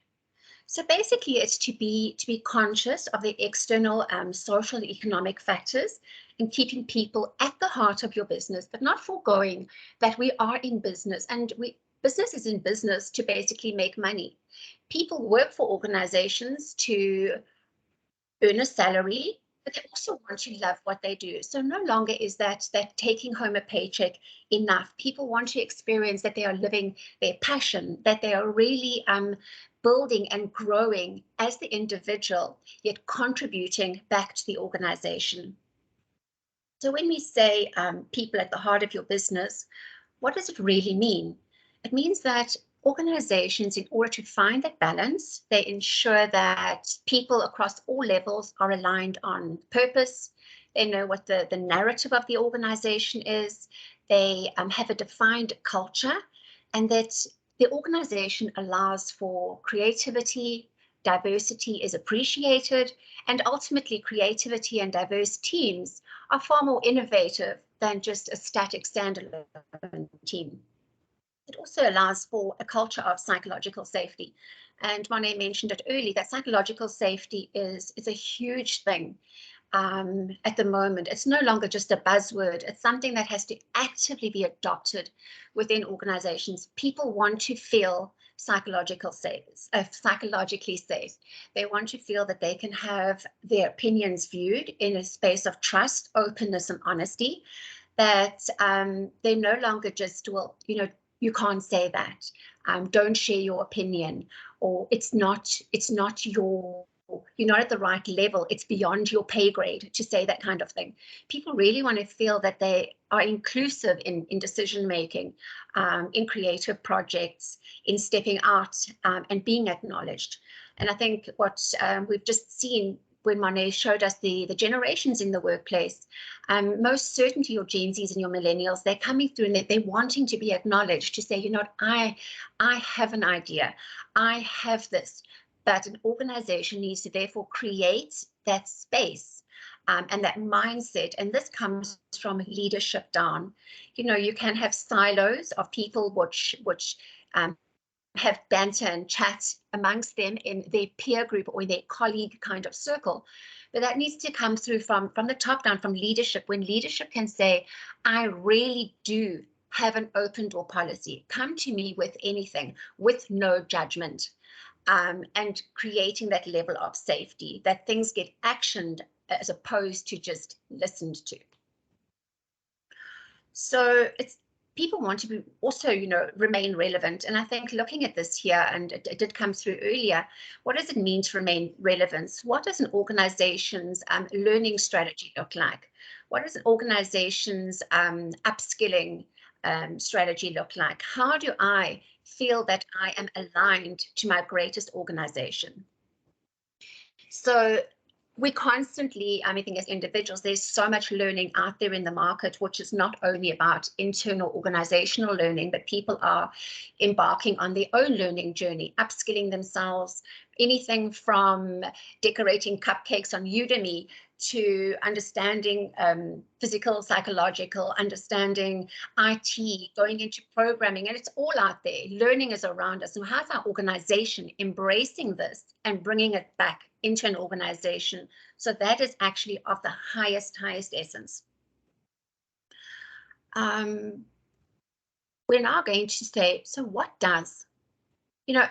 So basically, it's to be conscious of the external social and economic factors, and keeping people at the heart of your business, but not foregoing that we are in business, and business is in business to basically make money. People work for organizations to earn a salary, but they also want to love what they do. So no longer is that taking home a paycheck enough. People want to experience that they are living their passion, that they are really building and growing as the individual, yet contributing back to the organization. So when we say people at the heart of your business, what does it really mean? It means that organizations, in order to find that balance, they ensure that people across all levels are aligned on purpose. They know what the narrative of the organization is. They have a defined culture, and that the organization allows for creativity, diversity is appreciated, and ultimately creativity and diverse teams are far more innovative than just a static standalone team. It also allows for a culture of psychological safety. And Monet mentioned it early, that psychological safety is a huge thing at the moment. It's no longer just a buzzword. It's something that has to actively be adopted within organizations. People want to feel psychologically safe. They want to feel that they can have their opinions viewed in a space of trust, openness, and honesty, that they're no longer just, well, you can't say that, don't share your opinion, or it's not you're not at the right level, it's beyond your pay grade to say that kind of thing. People really want to feel that they are inclusive in decision making, in creative projects, in stepping out and being acknowledged. And I think what we've just seen when Monet showed us the generations in the workplace, most certainly your Gen Zs and your millennials, they're coming through and they're wanting to be acknowledged, to say, I have an idea, I have this, but an organization needs to therefore create that space and that mindset. And this comes from leadership down. You can have silos of people which have banter and chat amongst them in their peer group or in their colleague kind of circle. But that needs to come through from the top down, from leadership, when leadership can say, I really do have an open door policy. Come to me with anything, with no judgment, and creating that level of safety, that things get actioned as opposed to just listened to. So people want to be also, remain relevant. And I think looking at this here, and it did come through earlier, what does it mean to remain relevant? What does an organization's learning strategy look like? What does an organization's upskilling strategy look like? How do I feel that I am aligned to my greatest organization? So we constantly, I think as individuals, there's so much learning out there in the market, which is not only about internal organizational learning, but people are embarking on their own learning journey, upskilling themselves, anything from decorating cupcakes on Udemy to understanding physical, psychological, understanding IT, going into programming, and it's all out there. Learning is around us. And how's our organization embracing this and bringing it back into an organization? So that is actually of the highest essence. We're now going to say, so what does?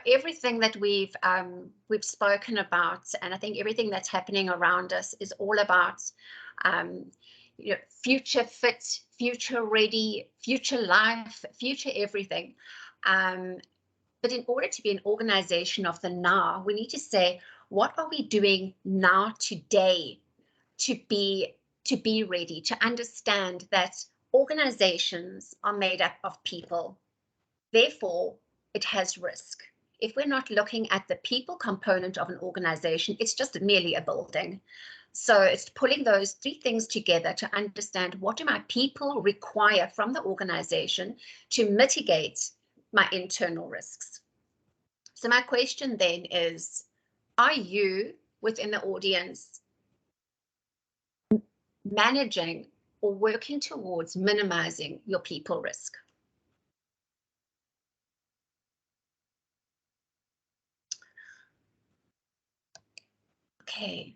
Everything that we've spoken about, and I think everything that's happening around us is all about future fit, future ready, future life, future everything. But in order to be an organization of the now, we need to say, what are we doing now today to be ready, to understand that organizations are made up of people. Therefore, it has risk. If we're not looking at the people component of an organization, it's just merely a building. So it's pulling those three things together to understand, what do my people require from the organization to mitigate my internal risks? So my question then is, are you within the audience managing or working towards minimizing your people risk? Okay,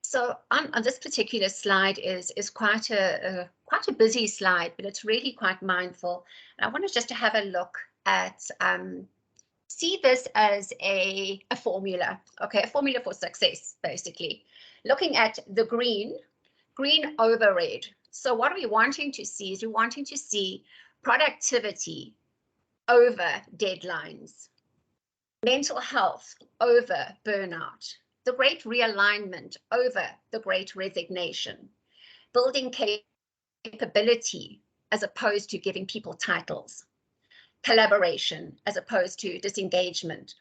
so on this particular slide is quite a busy slide, but it's really quite mindful. And I wanted just to have a look at see this as a formula, okay, a formula for success, basically. Looking at the green over red. So what are we wanting to see is we're wanting to see productivity over deadlines, mental health over burnout, the great realignment over the great resignation, building capability as opposed to giving people titles, collaboration as opposed to disengagement,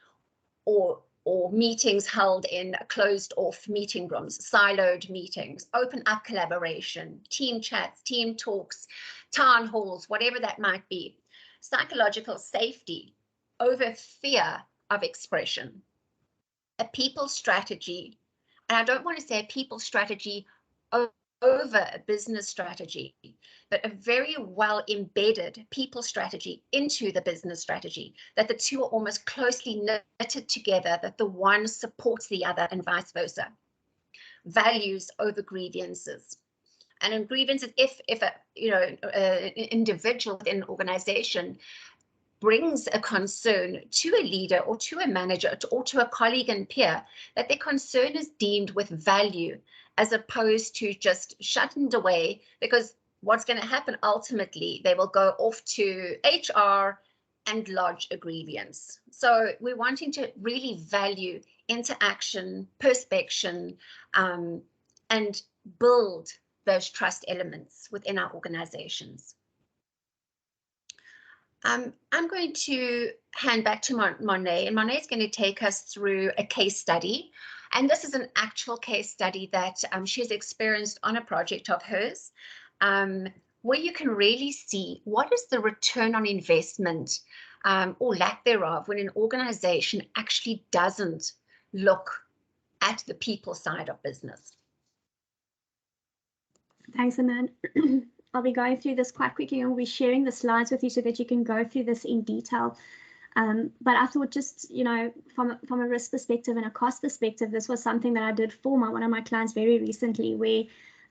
or meetings held in closed off meeting rooms, siloed meetings, open up collaboration, team chats, team talks, town halls, whatever that might be. Psychological safety over fear of expression. A people strategy, and I don't want to say a people strategy over a business strategy, but a very well embedded people strategy into the business strategy, that the two are almost closely knitted together, that the one supports the other and vice versa. Values over grievances. And in grievances, if an individual within an organization brings a concern to a leader or to a manager or to a colleague and peer, that their concern is deemed with value as opposed to just shutting away, because what's going to happen ultimately, they will go off to HR and lodge a grievance. So we're wanting to really value interaction, perspection, and build those trust elements within our organizations. I'm going to hand back to Monet, and Monet is going to take us through a case study. And this is an actual case study that she's experienced on a project of hers, where you can really see what is the return on investment or lack thereof when an organization actually doesn't look at the people side of business. Thanks, Amanda. I'll be going through this quite quickly, and we'll be sharing the slides with you so that you can go through this in detail. But I thought, just, from a risk perspective and a cost perspective, this was something that I did for one of my clients very recently, where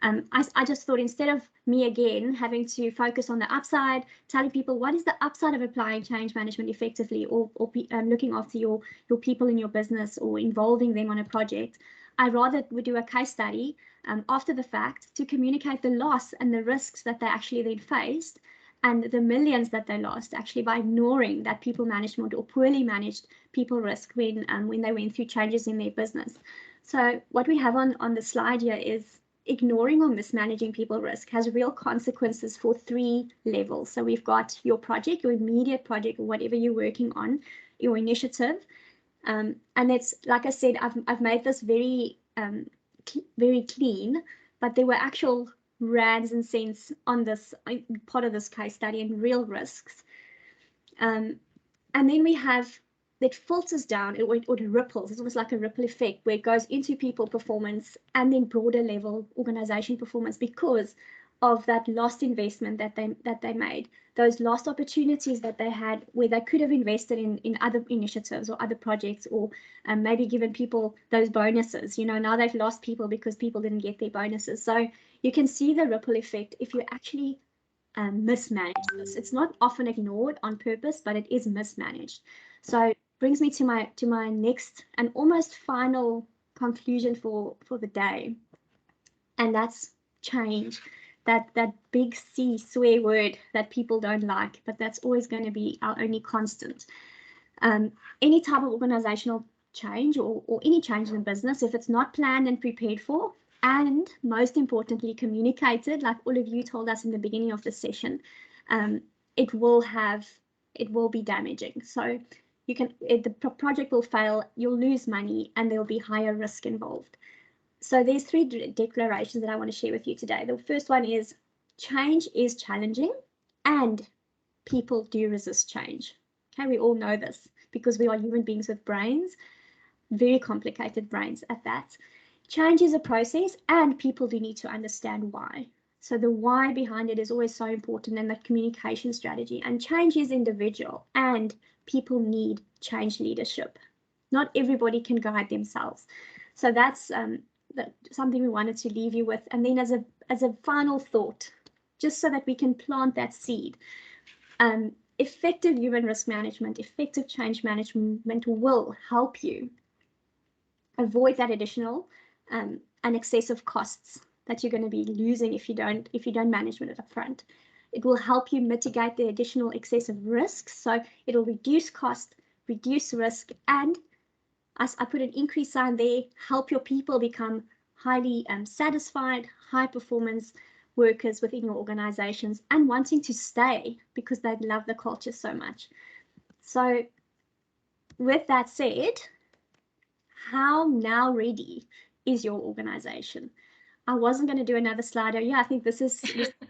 I just thought, instead of me again having to focus on the upside, telling people what is the upside of applying change management effectively, or looking after your people in your business or involving them on a project, I rather would do a case study after the fact to communicate the loss and the risks that they actually then faced, and the millions that they lost actually by ignoring that people management or poorly managed people risk when they went through changes in their business. So what we have on the slide here is ignoring or mismanaging people risk has real consequences for 3 levels. So we've got your project, your immediate project, or whatever you're working on, your initiative. And it's, like I said, I've made this very clean, but there were actual rands and cents on this part of this case study and real risks. And then we have that filters down, or it ripples. It's almost like a ripple effect where it goes into people performance and then broader level organization performance because of that lost investment that they made, those lost opportunities that they had where they could have invested in other initiatives or other projects, or maybe given people those bonuses. Now they've lost people because people didn't get their bonuses. So you can see the ripple effect if you actually mismanage this. It's not often ignored on purpose, but it is mismanaged. So brings me to my next and almost final conclusion for the day, and that's change. That big C swear word that people don't like, but that's always going to be our only constant. Any type of organizational change or any change in business, if it's not planned and prepared for, and most importantly communicated, like all of you told us in the beginning of the session, it will be damaging. So the project will fail, you'll lose money, and there'll be higher risk involved. So there's 3 declarations that I want to share with you today. The first one is change is challenging and people do resist change. Okay, we all know this because we are human beings with brains, very complicated brains at that. Change is a process and people do need to understand why. So the why behind it is always so important, and that communication strategy. And change is individual and people need change leadership. Not everybody can guide themselves. So that's something we wanted to leave you with. And then as a final thought, just so that we can plant that seed, effective human risk management, effective change management will help you avoid that additional and excessive costs that you're going to be losing if you don't manage it up front. It will help you mitigate the additional excessive risks. So it'll reduce cost, reduce risk, and as I put an increase sign there, help your people become highly satisfied, high performance workers within your organizations and wanting to stay because they love the culture so much. So with that said, how now ready is your organization? I wasn't going to do another slide. Yeah, I think this is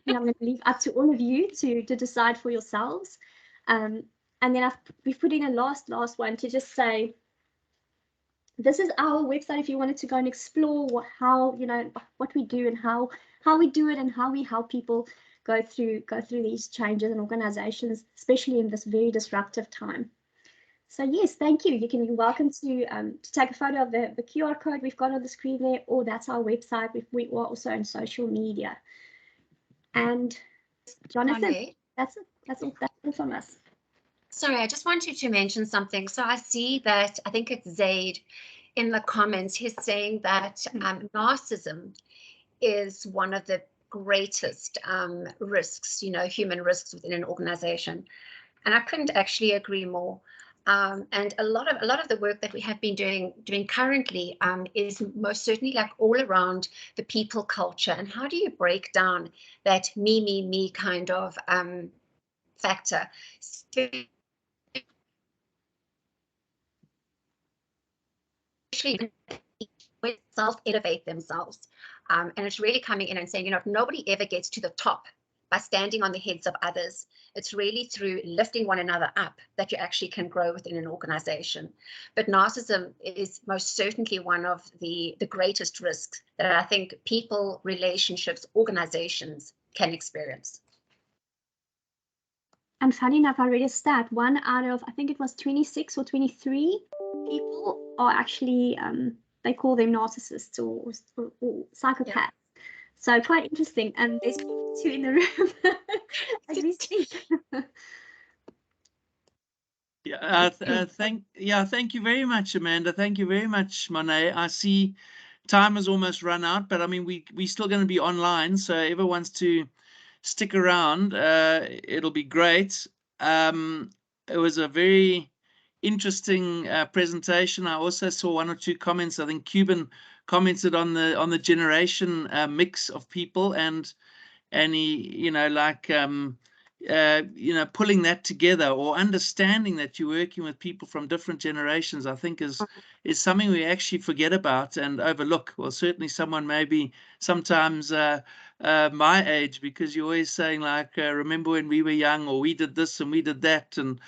I'm going to leave up to all of you to decide for yourselves. And then we've put in a last one to just say, this is our website if you wanted to go and explore what we do and how we do it and how we help people go through these changes in organizations, especially in this very disruptive time. So yes, thank you. You're welcome to take a photo of the QR code we've got on the screen there, or that's our website. We are also on social media. And Jonathan, that's all from us. Sorry, I just wanted to mention something. So I see that, I think it's Zaid in the comments, he's saying that narcissism is one of the greatest risks, human risks within an organization. And I couldn't actually agree more. And a lot of the work that we have been doing currently is most certainly like all around the people culture, and how do you break down that me kind of factor. Especially self-elevate themselves. And it's really coming in and saying, nobody ever gets to the top by standing on the heads of others. It's really through lifting one another up that you actually can grow within an organization. But narcissism is most certainly one of the greatest risks that I think people, relationships, organizations can experience. And funny enough, I read a stat, 1 out of, I think it was 26 or 23 people are actually, they call them narcissists or psychopaths. Yeah. So quite interesting. And there's 2 in the room as we speak. Thank you very much, Amanda. Thank you very much, Marais. I see time has almost run out, but I mean, we're still going to be online, so whoever wants to stick around, it'll be great. It was a very interesting presentation. I also saw 1 or 2 comments. I think Cuban commented on the generation mix of people, and he, pulling that together or understanding that you're working with people from different generations, I think is something we actually forget about and overlook. Well, certainly someone maybe sometimes my age, because you're always saying like, remember when we were young, or we did this and we did that, and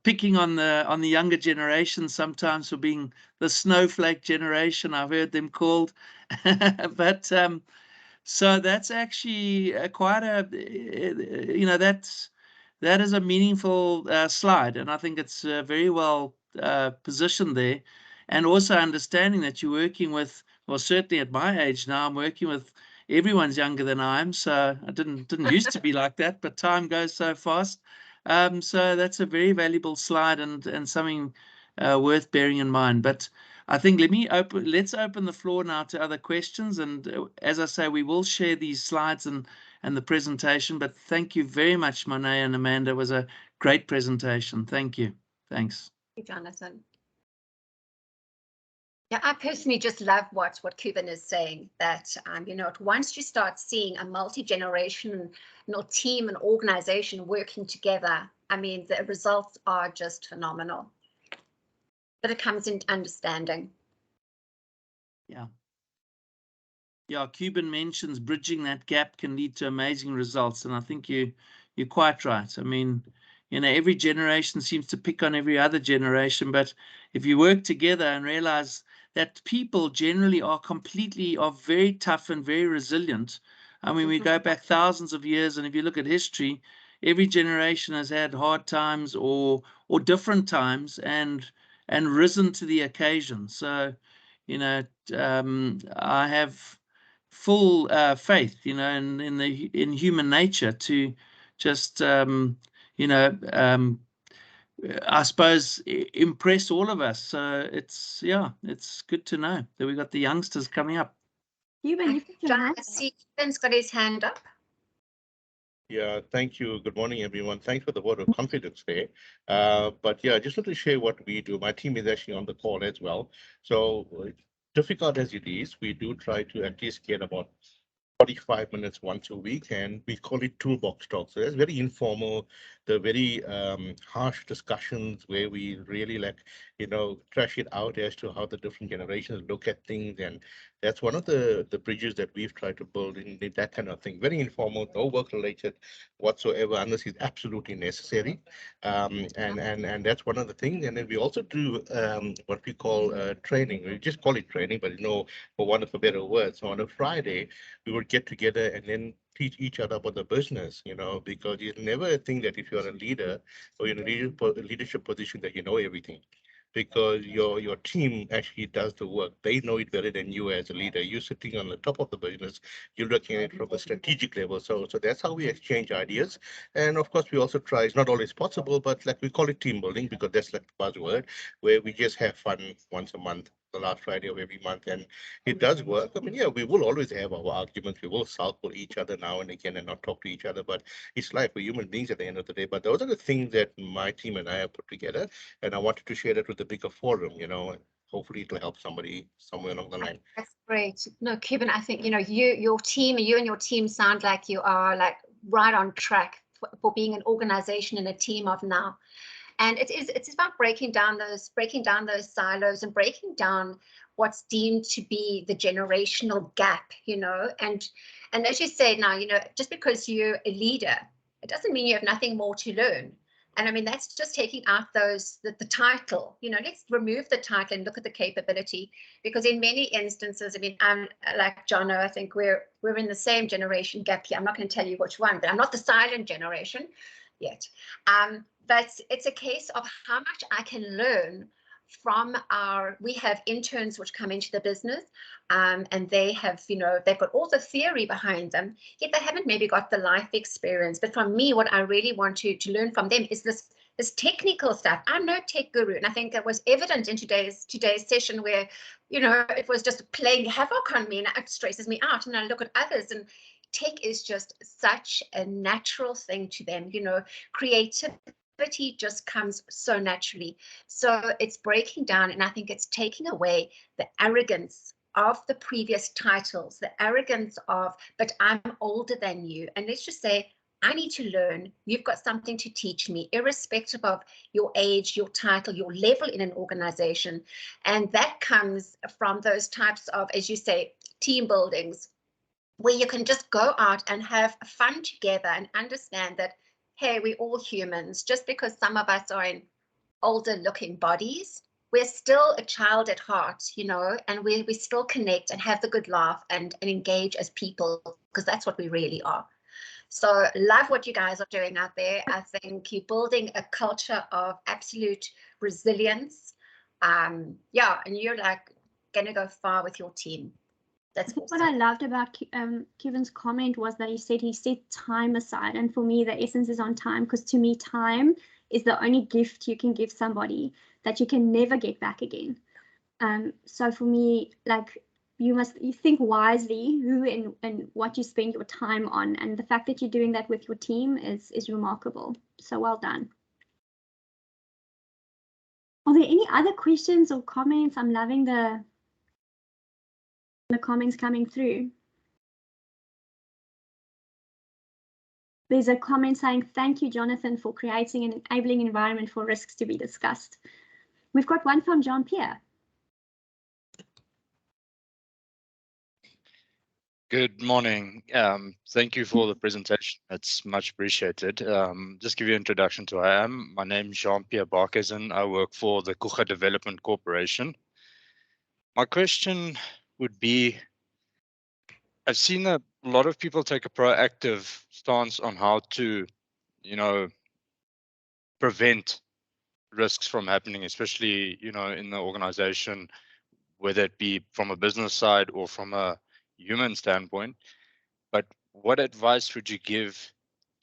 picking on the younger generation sometimes for being the snowflake generation, I've heard them called. But so that's actually quite a, that is a meaningful slide, and I think it's very well positioned there. And also understanding that you're working with, well, certainly at my age now, I'm working with everyone's younger than I am, so I didn't used to be like that, but time goes so fast. So that's a very valuable slide and something worth bearing in mind. But I think let's open the floor now to other questions. And as I say, we will share these slides and the presentation. But thank you very much, Marais and Amanda. It was a great presentation. Thank you. Thanks. Thank you, Jonathan. Yeah, I personally just love what Cuban is saying, that once you start seeing a multi-generational team and organization working together, I mean, the results are just phenomenal. But it comes into understanding. Yeah, Cuban mentions bridging that gap can lead to amazing results, and I think you're quite right. I mean, every generation seems to pick on every other generation, but if you work together and realize that people generally are very tough and very resilient. I mean, we go back thousands of years, and if you look at history, every generation has had hard times or different times and risen to the occasion. So, I have full faith, in human nature to just, you know, I suppose impress all of us. So it's good to know that we got the youngsters coming up. Cuban, you've got your John, hand I up. see Kevin's got his hand up. Yeah, thank you. Good morning, everyone. Thanks for the vote of confidence there. But yeah, just want to share what we do. My team is actually on the call as well. So difficult as it is, we do try to at least get about 45 minutes once a week, and we call it toolbox talk. So that's very informal. The very harsh discussions where we really trash it out as to how the different generations look at things, and that's one of the bridges that we've tried to build in that kind of thing. Very informal, no work related whatsoever, unless it's absolutely necessary. And that's one of the things. And then we also do what we call training. We just call it training, but for want of a better word. So on a Friday, we would get together and then teach each other about the business, because it's never a thing that if you're a leader or in a leadership position that you know everything, because your team actually does the work. They know it better than you as a leader. You're sitting on the top of the business. You're looking at it from a strategic level. So that's how we exchange ideas. And of course, we also try, it's not always possible, but like we call it team building because that's like the buzzword, where we just have fun once a month, the last Friday of every month. And it does work. I mean, yeah, we will always have our arguments. We will sulk for each other now and again and not talk to each other. But it's life. We're human beings at the end of the day. But those are the things that my team and I have put together. And I wanted to share that with the bigger forum, and hopefully it'll help somebody somewhere along the line. That's great. No, Kevin, I think, you and your team sound like you are like right on track for being an organization and a team of now. And it's about breaking down those silos and breaking down what's deemed to be the generational gap, and as you say now, just because you're a leader, it doesn't mean you have nothing more to learn. And I mean, that's just taking out the title, let's remove the title and look at the capability, because in many instances, I mean, I'm like Jono, I think we're in the same generation gap here. I'm not going to tell you which one, but I'm not the silent generation yet. But it's a case of how much I can learn from we have interns which come into the business, and they have, they've got all the theory behind them, yet they haven't maybe got the life experience. But from me, what I really want to learn from them is this technical stuff. I'm no tech guru, and I think that was evident in today's session where, it was just playing havoc on me, and it stresses me out. And I look at others, and tech is just such a natural thing to them, creativity just comes so naturally. So it's breaking down, and I think it's taking away the arrogance of the previous titles, the arrogance of, but I'm older than you. And let's just say, I need to learn. You've got something to teach me, irrespective of your age, your title, your level in an organization. And that comes from those types of, as you say, team buildings, where you can just go out and have fun together and understand that, hey, we're all humans. Just because some of us are in older looking bodies, we're still a child at heart, and we still connect and have the good laugh and engage as people, because that's what we really are. So love what you guys are doing out there. I think you're building a culture of absolute resilience. And you're like going to go far with your team. That's awesome. What I loved about Kevin's comment was that he said he set time aside. And for me, the essence is on time, because to me, time is the only gift you can give somebody that you can never get back again. So for me, like, you think wisely who and what you spend your time on. And the fact that you're doing that with your team is remarkable. So well done. Are there any other questions or comments? I'm loving the comments coming through. There's a comment saying, thank you, Jonathan, for creating an enabling environment for risks to be discussed. We've got one from Jean-Pierre. Good morning. Thank you for the presentation. It's much appreciated. Just give you an introduction to who I am. My name is Jean-Pierre Barkezen. I work for the Kucha Development Corporation. My question would be, I've seen a lot of people take a proactive stance on how to, prevent risks from happening, especially, in the organization, whether it be from a business side or from a human standpoint. But what advice would you give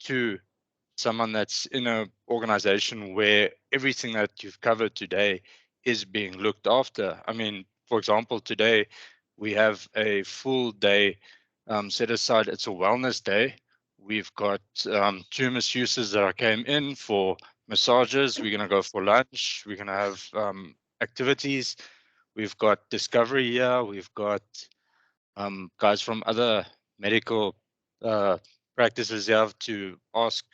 to someone that's in an organization where everything that you've covered today is being looked after. I mean, for example, today we have a full day set aside. It's a wellness day. We've got 2 masseuses that came in for massages. We're going to go for lunch. We're going to have activities. We've got discovery here. We've got guys from other medical practices here to ask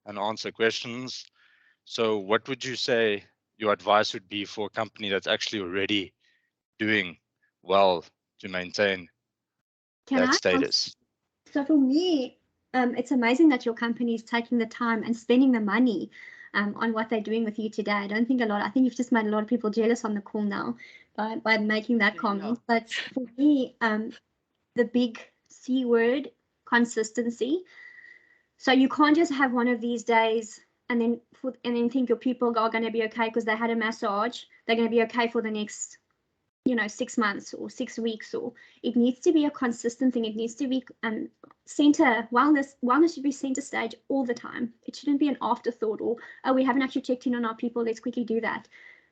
and answer questions. So what would you say your advice would be for a company that's actually already doing well to maintain that status? So for me, it's amazing that your company is taking the time and spending the money on what they're doing with you today. I think you've just made a lot of people jealous on the call now by making that comment. But for me, the big C word, consistency. So you can't just have one of these days and then think your people are going to be okay because they had a massage. They're going to be okay for the next 6 months or 6 weeks, or it needs to be a consistent thing. It needs to be wellness should be center stage all the time. It shouldn't be an afterthought or, oh, we haven't actually checked in on our people, let's quickly do that.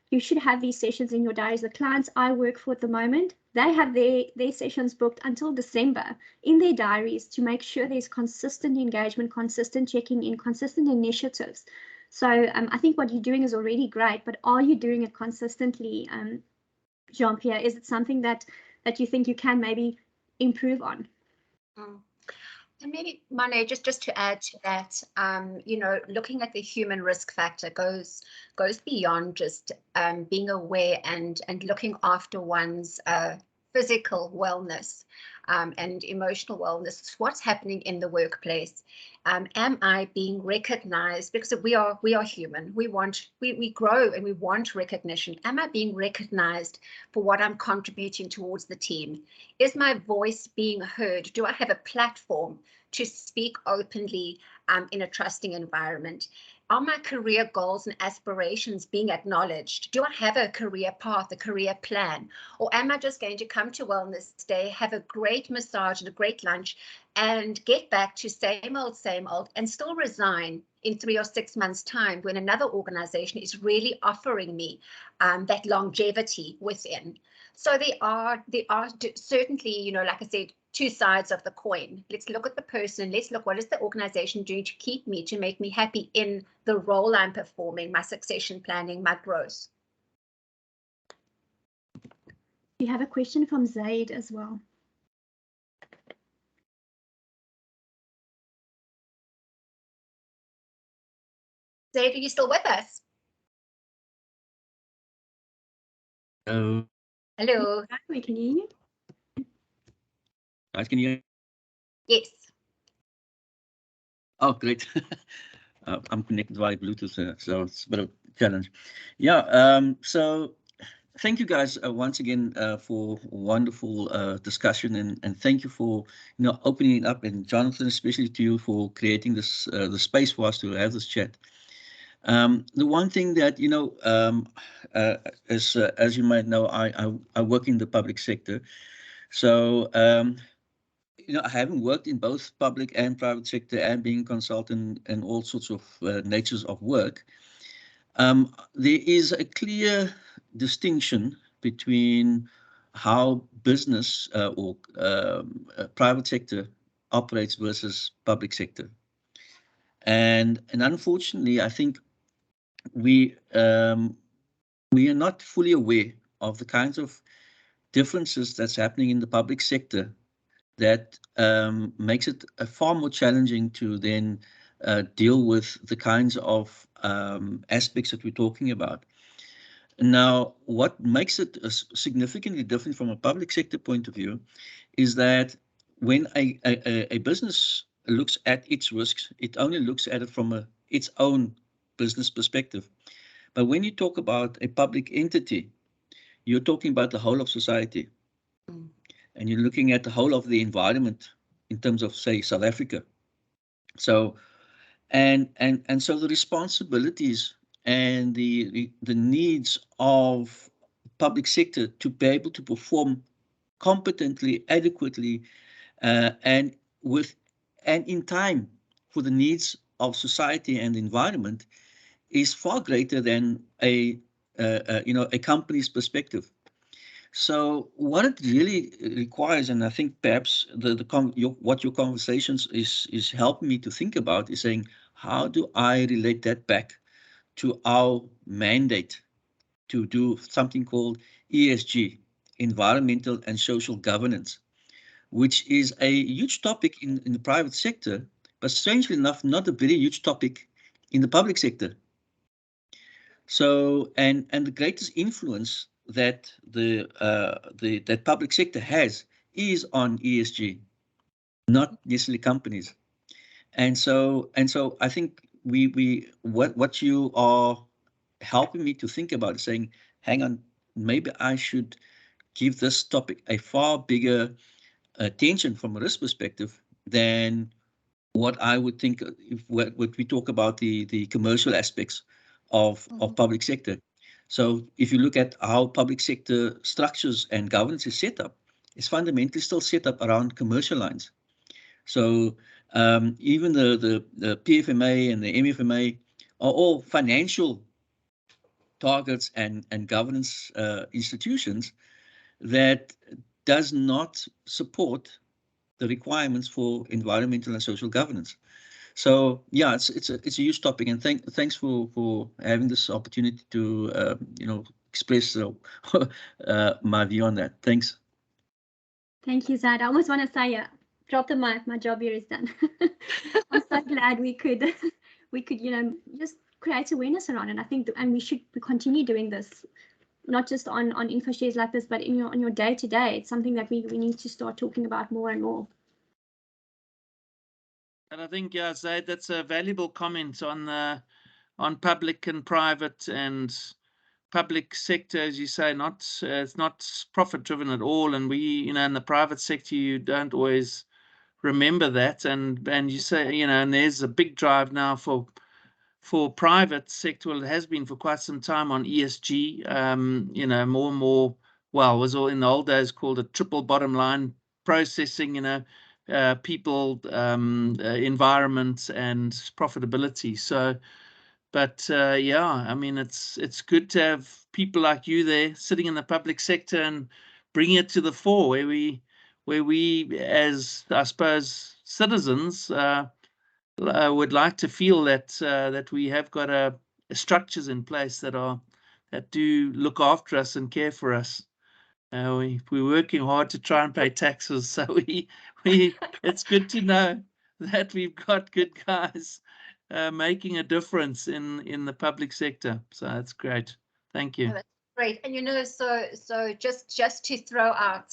You should have these sessions in your diaries. The clients I work for at the moment, they have their sessions booked until December in their diaries to make sure there's consistent engagement, consistent checking in, consistent initiatives. So I think what you're doing is already great, but are you doing it consistently? Jean-Pierre, is it something that you think you can maybe improve on? And maybe, Mane, just to add to that, looking at the human risk factor goes beyond just being aware and looking after one's physical wellness and emotional wellness. What's happening in the workplace? Am I being recognized? Because we are human. We grow and we want recognition. Am I being recognized for what I'm contributing towards the team? Is my voice being heard? Do I have a platform to speak openly in a trusting environment? Are my career goals and aspirations being acknowledged? Do I have a career path, a career plan? Or am I just going to come to Wellness Day, have a great massage and a great lunch, and get back to same old, and still resign in 3 or 6 months' time when another organization is really offering me that longevity within? So there are certainly, like I said, 2 sides of the coin. Let's look at the person. Let's look, what is the organization doing to keep me, to make me happy in the role I'm performing, my succession planning, my growth. We have a question from Zaid as well. Zaid, are you still with us? Hello. Hello. We can hear you. Guys, can you hear? Yes. Oh, great. I'm connected via Bluetooth, so it's a bit of a challenge. Yeah, so thank you guys once again for wonderful discussion, and thank you for opening it up, and Jonathan, especially to you for creating this the space for us to have this chat. The one thing that as you might know, I work in the public sector, so I haven't worked in both public and private sector and being a consultant and all sorts of natures of work. There is a clear distinction between how business or private sector operates versus public sector. And unfortunately, I think we are not fully aware of the kinds of differences that's happening in the public sector that makes it far more challenging to then deal with the kinds of aspects that we're talking about. Now, what makes it significantly different from a public sector point of view is that when a business looks at its risks, it only looks at it from its own business perspective. But when you talk about a public entity, you're talking about the whole of society. And you're looking at the whole of the environment in terms of, say, South Africa. So, and so the responsibilities and the needs of public sector to be able to perform competently, adequately, and in time for the needs of society and environment is far greater than a company's perspective. So what it really requires, and I think perhaps what your conversations is helping me to think about, is saying, how do I relate that back to our mandate to do something called ESG, environmental and social governance, which is a huge topic in the private sector, but strangely enough, not a very huge topic in the public sector. So, and the greatest influence that that public sector has is on ESG, not necessarily companies. And so I think what you are helping me to think about is saying, hang on, maybe I should give this topic a far bigger attention from a risk perspective than what I would think if what we talk about the commercial aspects of public sector. So if you look at how public sector structures and governance is set up, it's fundamentally still set up around commercial lines. So even the PFMA and the MFMA are all financial targets and governance institutions that does not support the requirements for environmental and social governance. So yeah, it's a huge topic, and thanks for having this opportunity to express my view on that. Thanks. Thank you, Zad. I almost want to say, drop the mic. My job here is done. I'm so glad we could just create awareness around it. I think, and we should continue doing this, not just on info shares like this, but on your day to day. It's something that we need to start talking about more and more. And I think, yeah, Zaid, that's a valuable comment on public and private and public sector, as you say. It's not profit driven at all, and we, in the private sector, you don't always remember that, and you say, and there's a big drive now for private sector. Well, it has been for quite some time on ESG. More and more. Well, it was all in the old days called a triple bottom line processing. People, environment, and profitability. So, but yeah, I mean, it's good to have people like you there sitting in the public sector and bringing it to the fore, where we, as I suppose citizens, would like to feel that we have got structures in place that do look after us and care for us. We're working hard to try and pay taxes, so it's good to know that we've got good guys making a difference in the public sector. So that's great. Thank you. Oh, that's great. And so just to throw out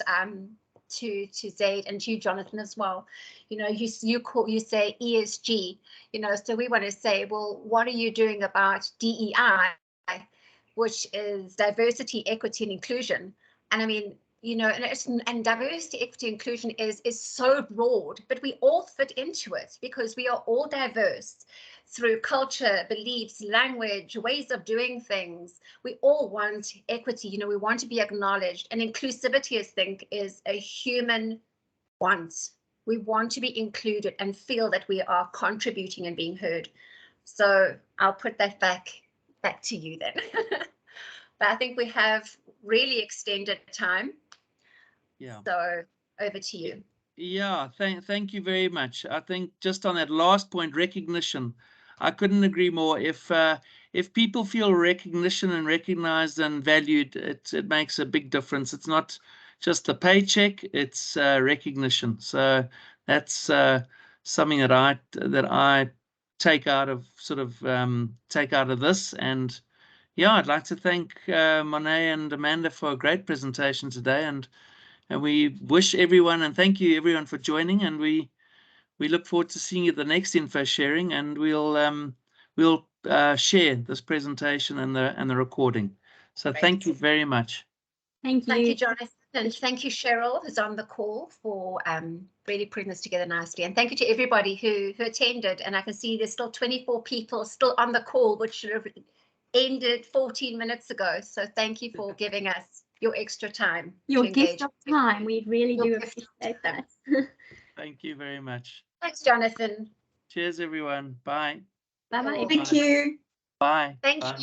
to Zaid and to Jonathan as well, you say ESG, so we want to say, well, what are you doing about DEI, which is diversity, equity, and inclusion? And I mean, and diversity, equity, inclusion is so broad, but we all fit into it because we are all diverse through culture, beliefs, language, ways of doing things. We all want equity, we want to be acknowledged, and inclusivity, I think, is a human want. We want to be included and feel that we are contributing and being heard. So I'll put that back to you then. But I think we have really extended time. Yeah. So over to you. Yeah, thank you very much. I think just on that last point, recognition, I couldn't agree more. If people feel recognition and recognized and valued, it makes a big difference. It's not just the paycheck, it's recognition. So that's something that I take out of this. And yeah, I'd like to thank Monet and Amanda for a great presentation today, and we wish everyone, and thank you everyone for joining, and we look forward to seeing you at the next info sharing, and we'll share this presentation and the recording. So Great. Thank you very much. Thank you. Thank you, Jonathan, and thank you, Cheryl, who's on the call, for really putting this together nicely. And thank you to everybody who attended. And I can see there's still 24 people still on the call, which should have ended 14 minutes ago. So thank you for giving us your extra time. Your gift of time. We really do appreciate that. Thank you very much. Thanks, Jonathan. Cheers, everyone. Bye. Bye bye. Cool. Thank you. Bye. Thank Bye. you.